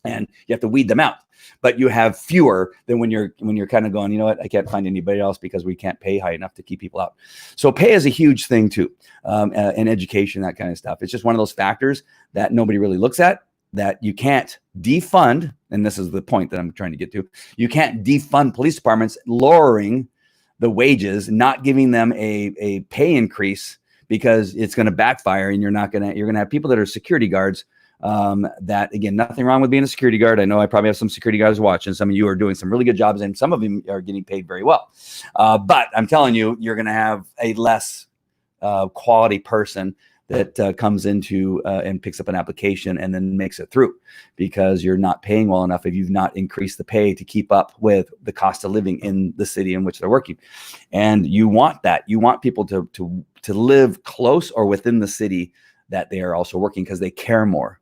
and you have to weed them out. But you have fewer than when you're kind of going, you know what, I can't find anybody else because we can't pay high enough to keep people out. So pay is a huge thing too, and education, that kind of stuff. It's just one of those factors that nobody really looks at, that you can't defund. And this is the point that I'm trying to get to. You can't defund police departments, lowering the wages, not giving them a pay increase, because it's going to backfire, and you're going to have people that are security guards. That, again, nothing wrong with being a security guard. I know I probably have some security guards watching. Some of you are doing some really good jobs, and some of them are getting paid very well. But I'm telling you, you're going to have a less quality person that comes into and picks up an application and then makes it through, because you're not paying well enough if you've not increased the pay to keep up with the cost of living in the city in which they're working. And you want that. You want people to live close or within the city that they are also working, because they care more.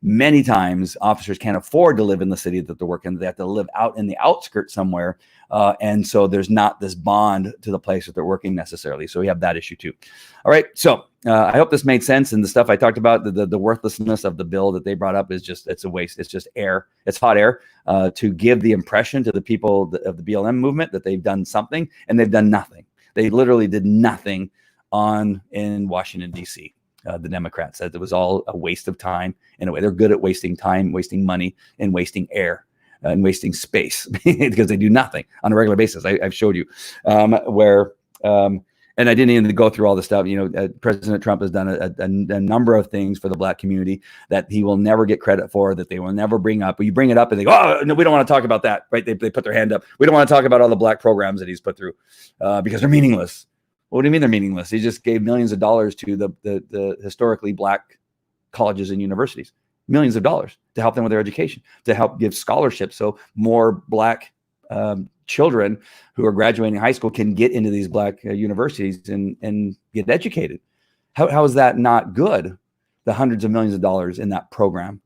Many times officers can't afford to live in the city that they're working. They have to live out in the outskirts somewhere. And so there's not this bond to the place that they're working necessarily. So we have that issue too. All right. So I hope this made sense. And the stuff I talked about, the worthlessness of the bill that they brought up is just, it's a waste. It's just air. It's hot air to give the impression to the people of the BLM movement that they've done something, and they've done nothing. They literally did nothing in Washington, D.C. The Democrats said it was all a waste of time. In a way, they're good at wasting time, wasting money, and wasting air and wasting space because they do nothing on a regular basis. I've showed you where, and I didn't even go through all the stuff. President Trump has done a number of things for the Black community that he will never get credit for, that they will never bring up. But you bring it up and they go, oh, no, we don't want to talk about that. Right? They put their hand up. We don't want to talk about all the Black programs that he's put through because they're meaningless. What do you mean they're meaningless? He just gave millions of dollars to the historically Black colleges and universities, millions of dollars to help them with their education, to help give scholarships so more Black children who are graduating high school can get into these Black universities and get educated. How is that not good? The hundreds of millions of dollars in that program,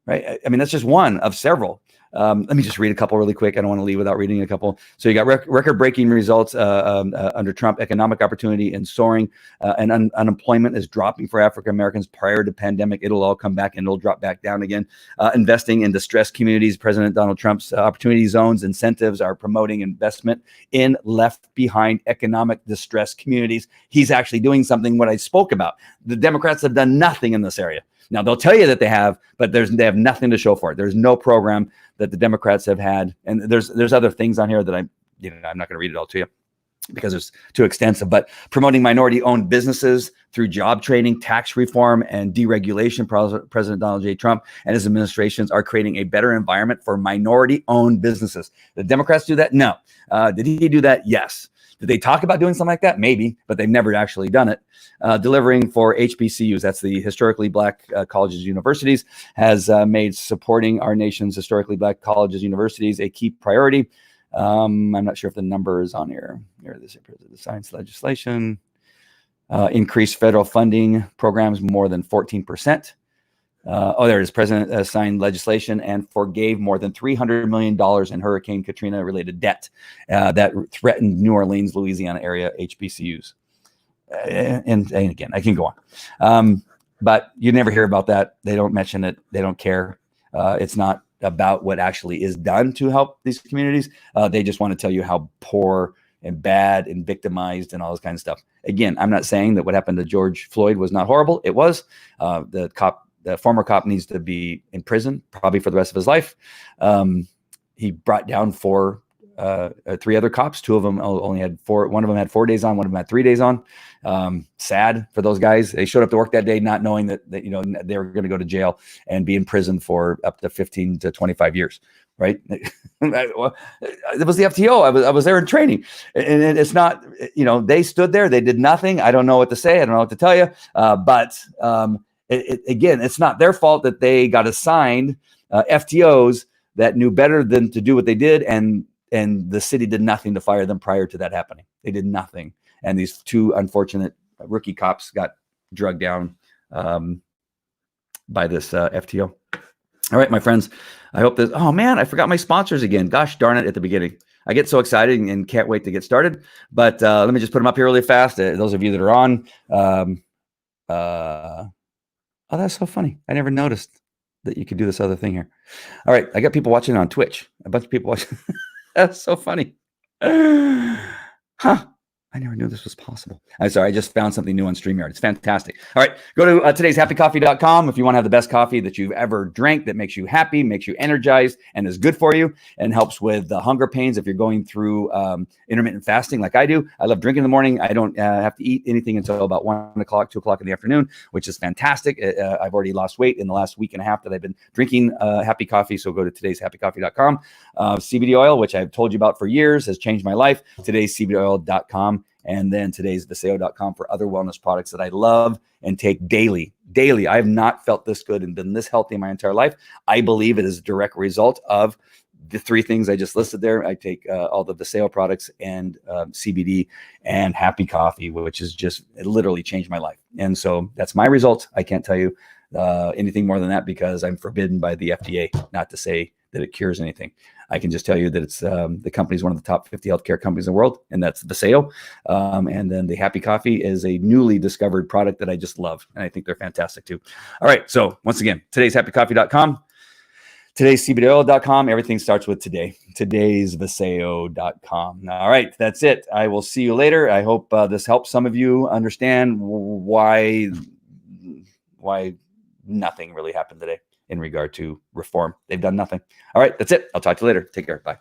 right? I mean, that's just one of several. Let me just read a couple really quick. I don't want to leave without reading a couple. So you got record-breaking results under Trump. Economic opportunity and soaring, and unemployment is dropping for African Americans prior to pandemic. It'll all come back and it'll drop back down again. Investing in distressed communities. President Donald Trump's opportunity zones incentives are promoting investment in left behind economic distressed communities. He's actually doing something what I spoke about. The Democrats have done nothing in this area. Now they'll tell you that they have, but they have nothing to show for it. There's no program that the Democrats have had, and there's other things on here that I'm not going to read it all to you because it's too extensive, but promoting minority-owned businesses through job training, tax reform, and deregulation. President Donald J. Trump and his administrations are creating a better environment for minority-owned businesses. The Democrats do that? No. Did he do that? Yes. Did they talk about doing something like that? Maybe, but they've never actually done it. Delivering for HBCUs, that's the historically black colleges, universities, has made supporting our nation's historically black colleges, universities a key priority. I'm not sure if the number is on here. Here, this the science legislation. Increased federal funding programs more than 14%. There it is. President signed legislation and forgave more than $300 million in Hurricane Katrina related debt that threatened New Orleans, Louisiana area HBCUs. And again, I can go on. But you never hear about that. They don't mention it. They don't care. It's not about what actually is done to help these communities. They just want to tell you how poor and bad and victimized and all this kind of stuff. Again, I'm not saying that what happened to George Floyd was not horrible. It was. The former cop needs to be in prison probably for the rest of his life. He brought down three other cops. Two of them only had 4. One of them had 4 days on. One of them had 3 days on. Sad for those guys. They showed up to work that day not knowing that they were going to go to jail and be in prison for up to 15 to 25 years. Right? It was the FTO. I was there in training, and it's not. They stood there. They did nothing. I don't know what to say. I don't know what to tell you. But again, it's not their fault that they got assigned FTOs that knew better than to do what they did, and the city did nothing to fire them prior to that happening. They did nothing, and these 2 unfortunate rookie cops got drugged down by this FTO. All right, my friends, I hope this. Oh man, I forgot my sponsors again. Gosh darn it! At the beginning, I get so excited and can't wait to get started. But let me just put them up here really fast. Those of you that are on. Oh, that's so funny. I never noticed that you could do this other thing here. All right. I got people watching on Twitch. A bunch of people watching. That's so funny. Huh. I never knew this was possible. I'm sorry. I just found something new on StreamYard. It's fantastic. All right. Go to today'shappycoffee.com if you want to have the best coffee that you've ever drank that makes you happy, makes you energized, and is good for you and helps with the hunger pains if you're going through intermittent fasting like I do. I love drinking in the morning. I don't have to eat anything until about 1 o'clock, 2 o'clock in the afternoon, which is fantastic. I've already lost weight in the last week and a half that I've been drinking Happy Coffee. So go to today'shappycoffee.com. CBD oil, which I've told you about for years, has changed my life. Today'scbdoil.com. And then today's Viseo.com for other wellness products that I love and take daily. I have not felt this good and been this healthy in my entire life. I believe it is a direct result of the 3 things I just listed there. I take all the Viseo products and CBD and Happy Coffee, which has just literally changed my life. And so that's my result. I can't tell you anything more than that because I'm forbidden by the FDA not to say that it cures anything. I can just tell you that it's the company is one of the top 50 healthcare companies in the world, and that's Viseo. And then the Happy Coffee is a newly discovered product that I just love, and I think they're fantastic too. All right, so once again, today's happycoffee.com, today's cbdoil.com. Everything starts with today. Today's Viseo.com. All right, that's it. I will see you later. I hope this helps some of you understand why nothing really happened today in regard to reform. They've done nothing. All right, that's it. I'll talk to you later. Take care. Bye.